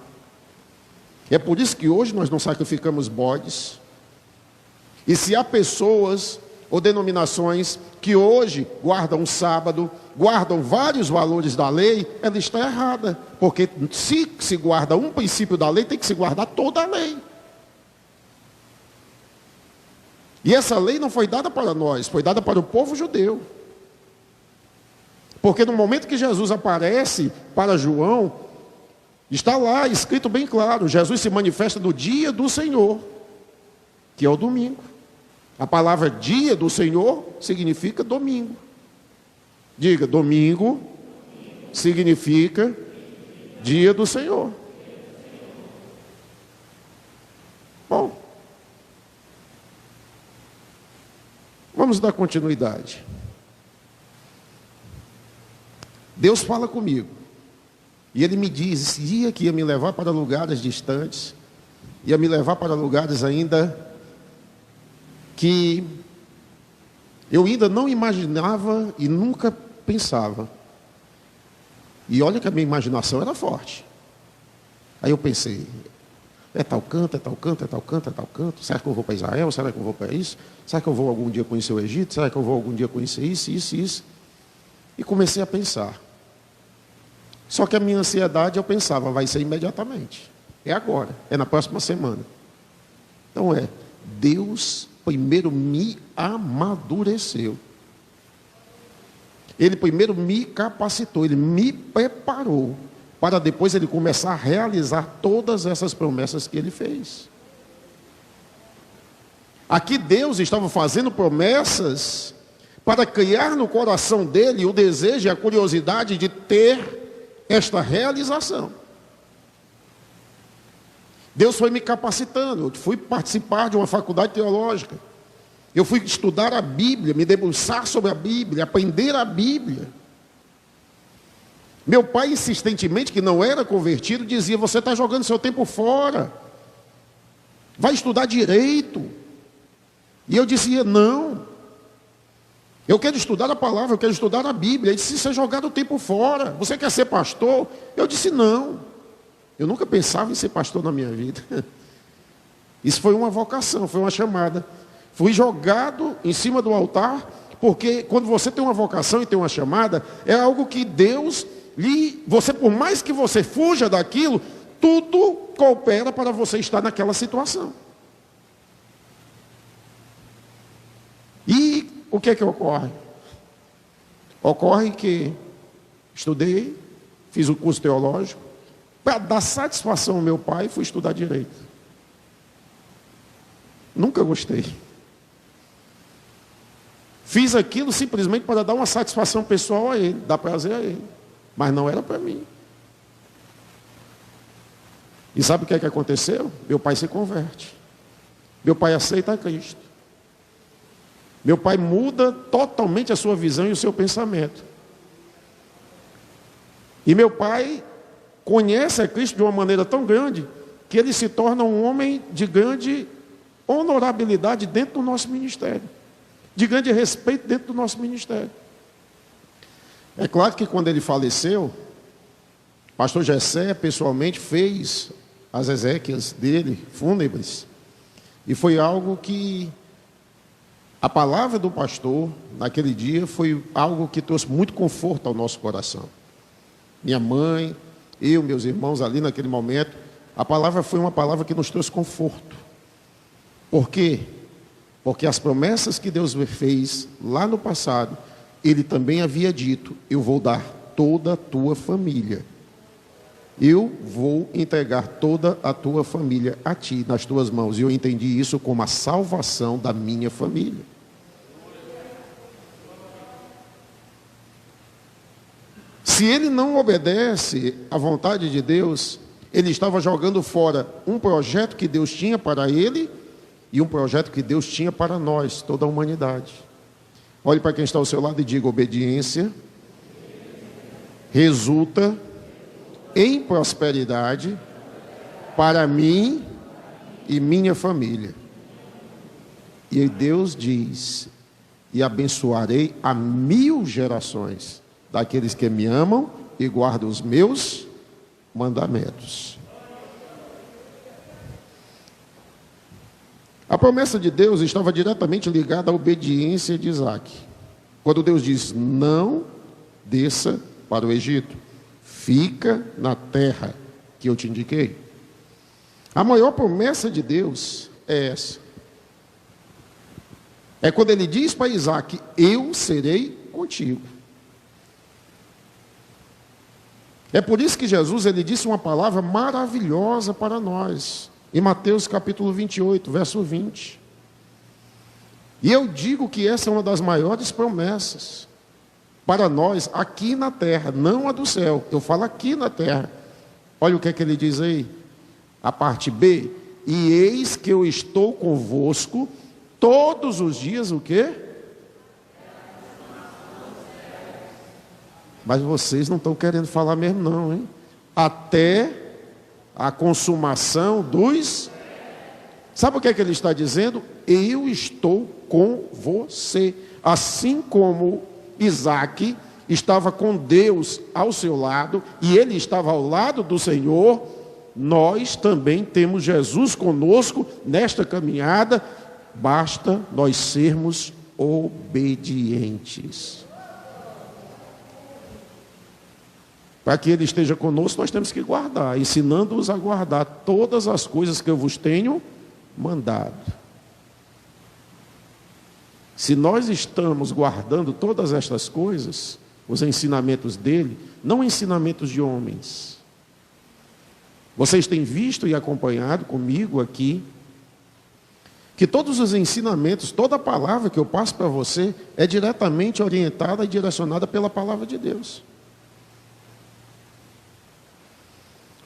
É por isso que hoje nós não sacrificamos bodes. E se há pessoas ou denominações que hoje guardam o sábado, guardam vários valores da lei, ela está errada. Porque se guarda um princípio da lei, tem que se guardar toda a lei. E essa lei não foi dada para nós, foi dada para o povo judeu. Porque no momento que Jesus aparece para João, está lá escrito bem claro, Jesus se manifesta no dia do Senhor, que é o domingo. A palavra dia do Senhor significa domingo. Diga, domingo significa dia do Senhor. Bom, vamos dar continuidade. Deus fala comigo. E Ele me dizia que ia me levar para lugares distantes, ia me levar para lugares ainda que eu ainda não imaginava e nunca pensava. E olha que a minha imaginação era forte. Aí eu pensei, é tal canto, é tal canto, é tal canto, é tal canto. Será que eu vou para Israel? Será que eu vou para isso? Será que eu vou algum dia conhecer o Egito? Será que eu vou algum dia conhecer isso, isso, isso? E comecei a pensar. Só que a minha ansiedade, eu pensava, vai ser imediatamente. É agora, é na próxima semana. Então Deus primeiro me amadureceu. Ele primeiro me capacitou, Ele me preparou, para depois Ele começar a realizar todas essas promessas que Ele fez. Aqui Deus estava fazendo promessas para criar no coração dele o desejo e a curiosidade de ter esta realização. Deus foi me capacitando, eu fui participar de uma faculdade teológica, eu fui estudar a Bíblia, me debruçar sobre a Bíblia, aprender a Bíblia. Meu pai, insistentemente, que não era convertido, dizia, você está jogando seu tempo fora, vai estudar direito. E eu dizia, não, eu quero estudar a palavra, eu quero estudar a Bíblia. Ele disse, você jogar o tempo fora, você quer ser pastor? Eu disse, não. Eu nunca pensava em ser pastor na minha vida. Isso foi uma vocação, foi uma chamada. Fui jogado em cima do altar, porque quando você tem uma vocação e tem uma chamada, é algo que Deus você, por mais que você fuja daquilo, tudo coopera para você estar naquela situação. E o que é que ocorre? Ocorre que estudei, fiz o curso teológico, para dar satisfação ao meu pai, fui estudar direito. Nunca gostei. Fiz aquilo simplesmente para dar uma satisfação pessoal a ele, dar prazer a ele. Mas não era para mim. E sabe o que é que aconteceu? Meu pai se converte. Meu pai aceita a Cristo. Meu pai muda totalmente a sua visão e o seu pensamento. E meu pai conhece a Cristo de uma maneira tão grande que ele se torna um homem de grande honorabilidade dentro do nosso ministério, de grande respeito dentro do nosso ministério. É claro que quando ele faleceu, o pastor Gessé pessoalmente fez as exéquias dele, fúnebres, e foi algo que a palavra do pastor naquele dia foi algo que trouxe muito conforto ao nosso coração. Minha mãe, eu, meus irmãos ali naquele momento, a palavra foi uma palavra que nos trouxe conforto. Por quê? Porque as promessas que Deus fez lá no passado, Ele também havia dito, eu vou dar toda a tua família. eu vou entregar toda a tua família a ti, nas tuas mãos. E eu entendi isso como a salvação da minha família. Se ele não obedece à vontade de Deus, ele estava jogando fora um projeto que Deus tinha para ele e um projeto que Deus tinha para nós, toda a humanidade. Olhe para quem está ao seu lado e diga: obediência resulta em prosperidade para mim e minha família. E Deus diz: e abençoarei a 1000 gerações daqueles que me amam e guardam os meus mandamentos. A promessa de Deus estava diretamente ligada à obediência de Isaac. Quando Deus diz: não desça para o Egito, fica na terra que eu te indiquei. A maior promessa de Deus é essa. É quando ele diz para Isaac: eu serei contigo. É por isso que Jesus, ele disse uma palavra maravilhosa para nós, em Mateus capítulo 28, verso 20. E eu digo que essa é uma das maiores promessas para nós aqui na terra, não a do céu. Eu falo aqui na terra. Olha o que é que ele diz aí, a parte B: e eis que eu estou convosco todos os dias, o quê? Mas vocês não estão querendo falar mesmo não, hein? Até a consumação dos... Sabe o que é que ele está dizendo? Eu estou com você. Assim como Isaac estava com Deus ao seu lado, e ele estava ao lado do Senhor, nós também temos Jesus conosco nesta caminhada. Basta nós sermos obedientes. Para que ele esteja conosco, nós temos que guardar, ensinando-os a guardar todas as coisas que eu vos tenho mandado. Se nós estamos guardando todas estas coisas, os ensinamentos dele, não ensinamentos de homens. Vocês têm visto e acompanhado comigo aqui, que todos os ensinamentos, toda a palavra que eu passo para você, é diretamente orientada e direcionada pela palavra de Deus.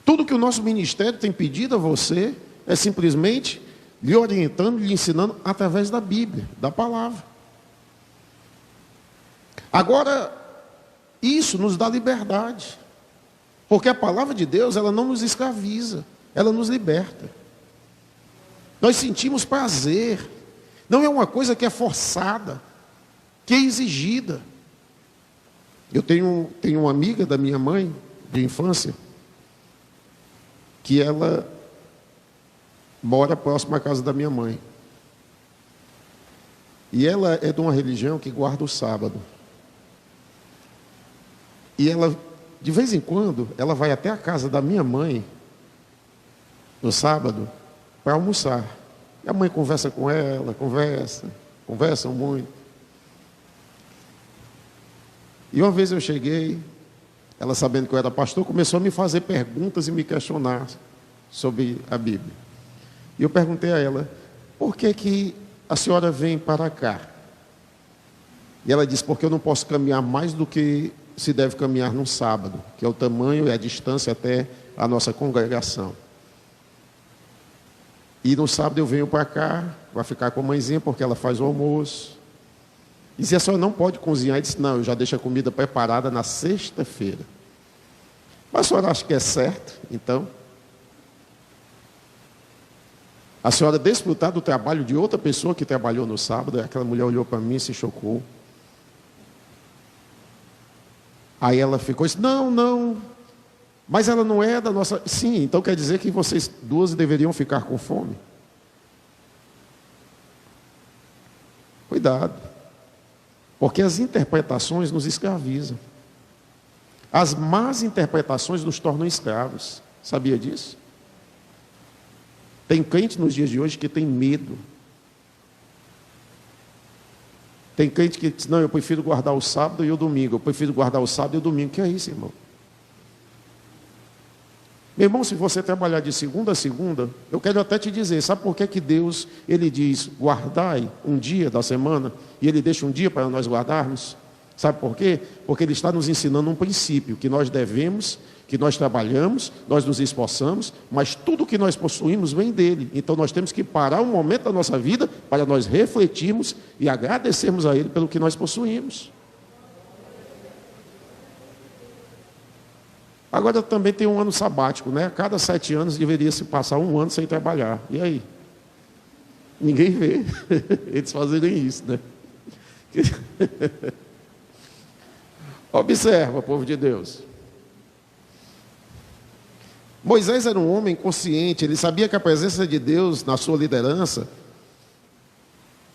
Tudo que o nosso ministério tem pedido a você é simplesmente lhe orientando, lhe ensinando através da Bíblia, da palavra. Agora, isso nos dá liberdade, porque a palavra de Deus, ela não nos escraviza, ela nos liberta. Nós sentimos prazer, não é uma coisa que é forçada, que é exigida. Eu tenho uma amiga da minha mãe, de infância, que ela mora próximo à casa da minha mãe. E ela é de uma religião que guarda o sábado. E ela, de vez em quando, ela vai até a casa da minha mãe, no sábado, para almoçar. E a mãe conversa com ela, conversam muito. E uma vez eu cheguei, ela sabendo que eu era pastor, começou a me fazer perguntas e me questionar sobre a Bíblia. E eu perguntei a ela: por que a senhora vem para cá? E ela disse: porque eu não posso caminhar mais do que se deve caminhar num sábado, que é o tamanho e a distância até a nossa congregação. E no sábado eu venho para cá, vai ficar com a mãezinha, porque ela faz o almoço. E se a senhora não pode cozinhar, ele disse: não, eu já deixo a comida preparada na sexta-feira. Mas a senhora acha que é certo, então? A senhora desfrutar do trabalho de outra pessoa que trabalhou no sábado? Aquela mulher olhou para mim e se chocou. Aí ela ficou e disse: não, mas ela não é da nossa... Sim, então quer dizer que vocês duas deveriam ficar com fome? Cuidado, porque as interpretações nos escravizam. As más interpretações nos tornam escravos. Sabia disso? Tem crente nos dias de hoje que tem medo. Tem crente que diz: não, eu prefiro guardar o sábado e o domingo. Eu prefiro guardar o sábado e o domingo. Que é isso, irmão? Meu irmão, se você trabalhar de segunda a segunda, eu quero até te dizer, sabe por que que Deus, Ele diz, guardai um dia da semana, e Ele deixa um dia para nós guardarmos? Sabe por quê? Porque Ele está nos ensinando um princípio, que nós devemos, que nós trabalhamos, nós nos esforçamos, mas tudo que nós possuímos vem dEle. Então nós temos que parar um momento da nossa vida, para nós refletirmos e agradecermos a Ele pelo que nós possuímos. Agora também tem um ano sabático, né? A cada 7 anos deveria se passar um ano sem trabalhar. E aí? Ninguém vê eles fazerem isso, né? Observa, povo de Deus. Moisés era um homem consciente, ele sabia que a presença de Deus na sua liderança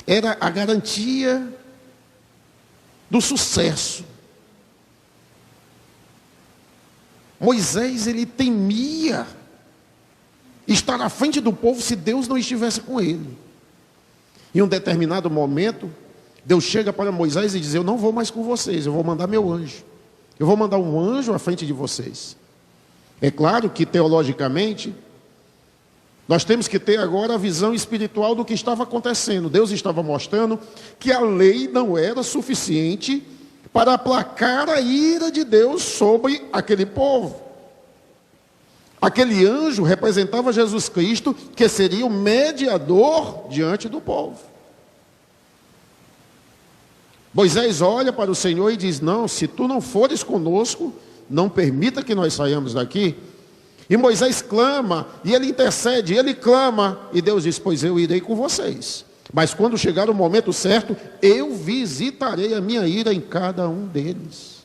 era a garantia do sucesso. Moisés, ele temia estar à frente do povo se Deus não estivesse com ele. Em um determinado momento, Deus chega para Moisés e diz, eu não vou mais com vocês, eu vou mandar meu anjo. Eu vou mandar um anjo à frente de vocês. É claro que, teologicamente, nós temos que ter agora a visão espiritual do que estava acontecendo. Deus estava mostrando que a lei não era suficiente para aplacar a ira de Deus sobre aquele povo. Aquele anjo representava Jesus Cristo, que seria o mediador diante do povo. Moisés olha para o Senhor e diz, não, se tu não fores conosco, não permita que nós saiamos daqui. E Moisés clama, e ele intercede, e ele clama, e Deus diz, pois eu irei com vocês. Mas quando chegar o momento certo, eu visitarei a minha ira em cada um deles.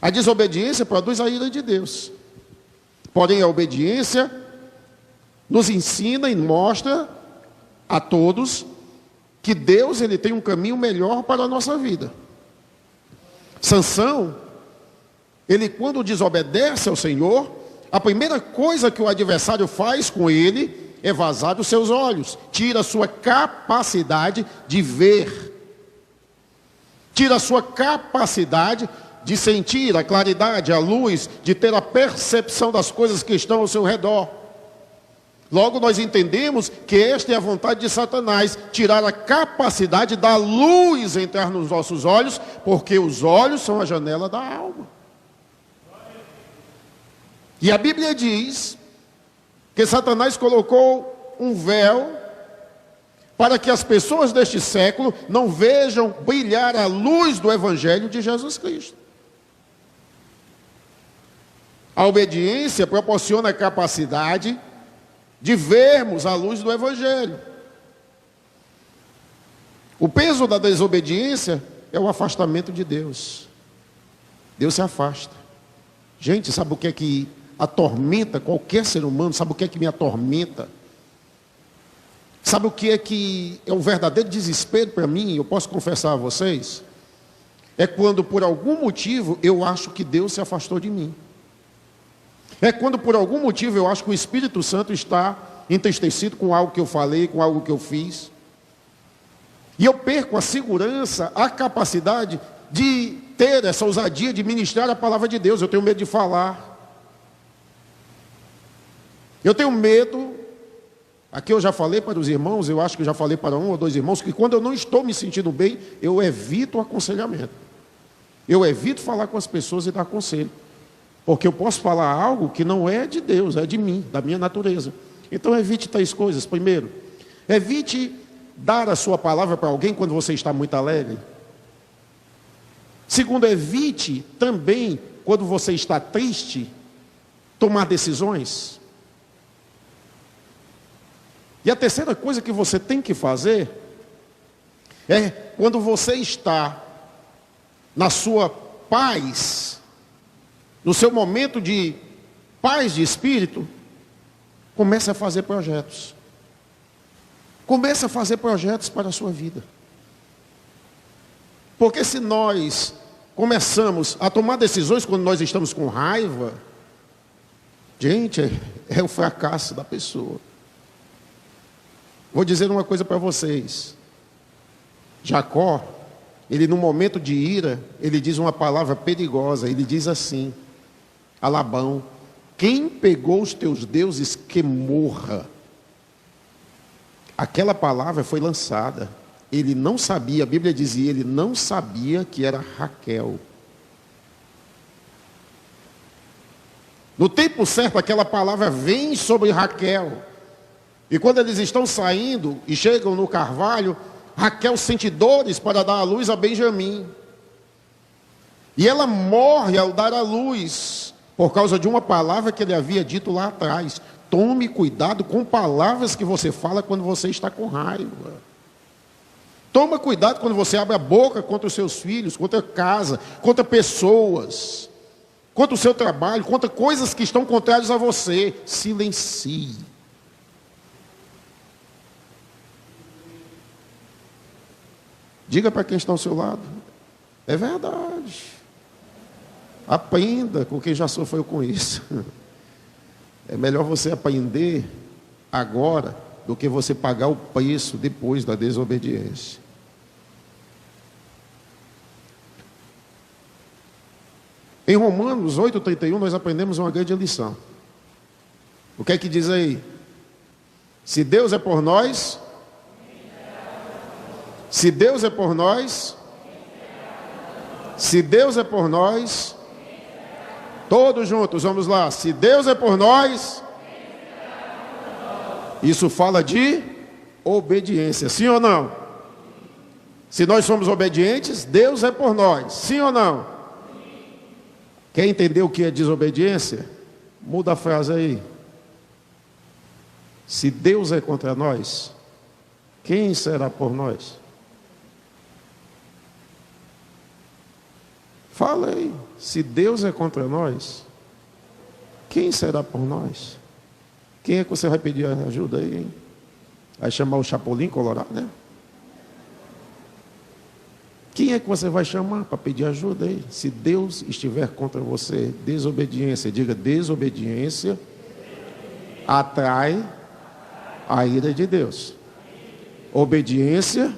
A desobediência produz a ira de Deus. Porém, a obediência nos ensina e mostra a todos que Deus, ele tem um caminho melhor para a nossa vida. Sansão, ele quando desobedece ao Senhor, a primeira coisa que o adversário faz com ele é vazar dos seus olhos, tira a sua capacidade de ver, tira a sua capacidade de sentir a claridade, a luz, de ter a percepção das coisas que estão ao seu redor. Logo nós entendemos que esta é a vontade de Satanás, tirar a capacidade da luz entrar nos nossos olhos, porque os olhos são a janela da alma. E a Bíblia diz que Satanás colocou um véu para que as pessoas deste século não vejam brilhar a luz do Evangelho de Jesus Cristo. A obediência proporciona a capacidade de vermos a luz do Evangelho. O peso da desobediência é o afastamento de Deus. Deus se afasta. Gente, sabe o que é que atormenta qualquer ser humano? Sabe o que é que me atormenta? Sabe o que é um verdadeiro desespero para mim? Eu posso confessar a vocês. É quando por algum motivo eu acho que Deus se afastou de mim. É quando por algum motivo eu acho que o Espírito Santo está entristecido com algo que eu falei, com algo que eu fiz. E eu perco a segurança, a capacidade de ter essa ousadia de ministrar a palavra de Deus. Eu tenho medo de falar. Eu tenho medo, aqui eu já falei para os irmãos, eu acho que eu já falei para 1 ou 2 irmãos, que quando eu não estou me sentindo bem, eu evito o aconselhamento. Eu evito falar com as pessoas e dar conselho. Porque eu posso falar algo que não é de Deus, é de mim, da minha natureza. Então evite tais coisas. Primeiro, evite dar a sua palavra para alguém quando você está muito alegre. Segundo, evite também, quando você está triste, tomar decisões. E a terceira coisa que você tem que fazer é, quando você está na sua paz, no seu momento de paz de espírito, comece a fazer projetos. Comece a fazer projetos para a sua vida. Porque se nós começamos a tomar decisões quando nós estamos com raiva, gente, é o fracasso da pessoa. Vou dizer uma coisa para vocês. Jacó, ele no momento de ira, ele diz uma palavra perigosa, ele diz assim: a Labão: quem pegou os teus deuses que morra. Aquela palavra foi lançada. Ele não sabia, a Bíblia dizia, ele não sabia que era Raquel. No tempo certo, aquela palavra vem sobre Raquel. E quando eles estão saindo e chegam no carvalho, Raquel sente dores para dar à luz a Benjamim. E ela morre ao dar à luz, por causa de uma palavra que ele havia dito lá atrás. Tome cuidado com palavras que você fala quando você está com raiva. Toma cuidado quando você abre a boca contra os seus filhos, contra a casa, contra pessoas, contra o seu trabalho, contra coisas que estão contrárias a você. Silencie. Diga para quem está ao seu lado: é verdade. Aprenda com quem já sofreu com isso. É melhor você aprender agora do que você pagar o preço depois da desobediência. Em Romanos 8,31 nós aprendemos uma grande lição. O que é que diz aí? Se Deus é por nós, se Deus é por nós, se Deus é por nós, todos juntos, vamos lá. Se Deus é por nós, isso fala de obediência, sim ou não? Se nós somos obedientes, Deus é por nós, sim ou não? Quer entender o que é desobediência? Muda a frase aí. Se Deus é contra nós, quem será por nós? Fala aí. Se Deus é contra nós, quem será por nós? Quem é que você vai pedir ajuda aí, hein? Vai chamar o Chapolin Colorado, né? Quem é que você vai chamar para pedir ajuda aí? Se Deus estiver contra você, desobediência, diga: desobediência atrai a ira de Deus. Obediência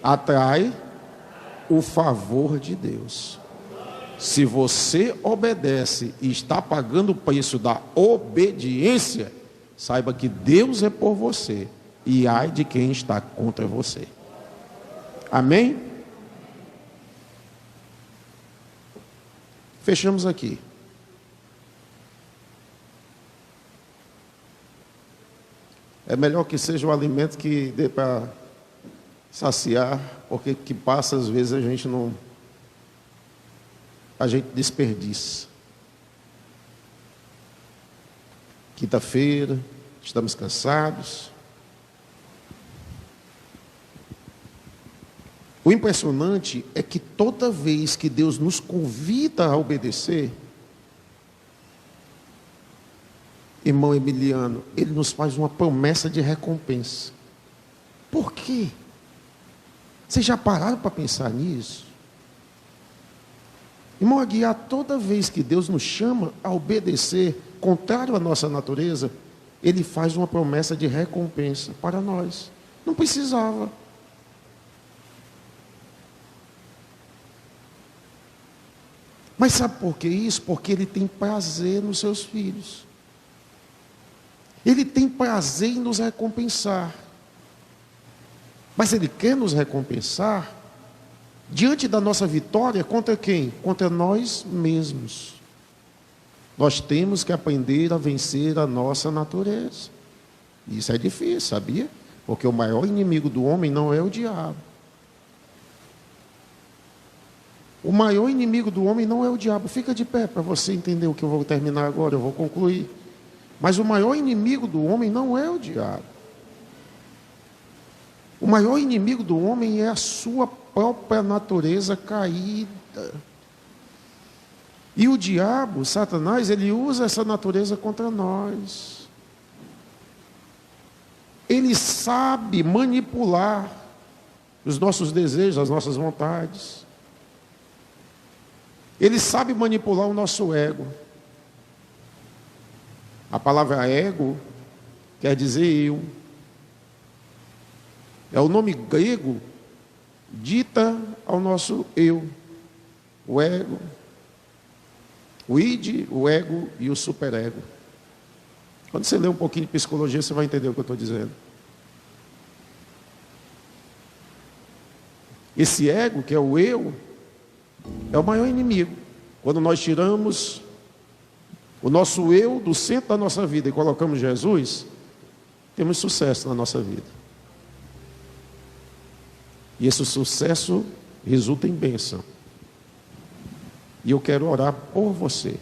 atrai o favor de Deus. Se você obedece e está pagando o preço da obediência, saiba que Deus é por você e ai de quem está contra você. Amém? Fechamos aqui. É melhor que seja um alimento que dê para saciar, porque que passa às vezes a gente desperdiça. Quinta-feira, estamos cansados. O impressionante é que toda vez que Deus nos convida a obedecer, irmão Emiliano, Ele nos faz uma promessa de recompensa. Por quê? Vocês já pararam para pensar nisso? Irmão Aguiar, toda vez que Deus nos chama a obedecer, contrário à nossa natureza, Ele faz uma promessa de recompensa para nós. Não precisava. Mas sabe por que isso? Porque Ele tem prazer nos seus filhos. Ele tem prazer em nos recompensar. Mas Ele quer nos recompensar diante da nossa vitória contra quem? Contra nós mesmos. Nós temos que aprender a vencer a nossa natureza. Isso é difícil, sabia? Porque o maior inimigo do homem não é o diabo. O maior inimigo do homem não é o diabo. Fica de pé para você entender o que eu vou terminar agora, eu vou concluir. Mas o maior inimigo do homem não é o diabo. O maior inimigo do homem é a sua própria natureza caída. E o diabo, Satanás, ele usa essa natureza contra nós. Ele sabe manipular os nossos desejos, as nossas vontades. Ele sabe manipular o nosso ego. A palavra ego quer dizer eu. É o nome grego dita ao nosso eu, o ego. O id, o ego e o superego. Quando você lê um pouquinho de psicologia, você vai entender o que eu estou dizendo. Esse ego, que é o eu, é o maior inimigo. Quando nós tiramos o nosso eu do centro da nossa vida e colocamos Jesus, temos sucesso na nossa vida. E esse sucesso resulta em bênção. E eu quero orar por você.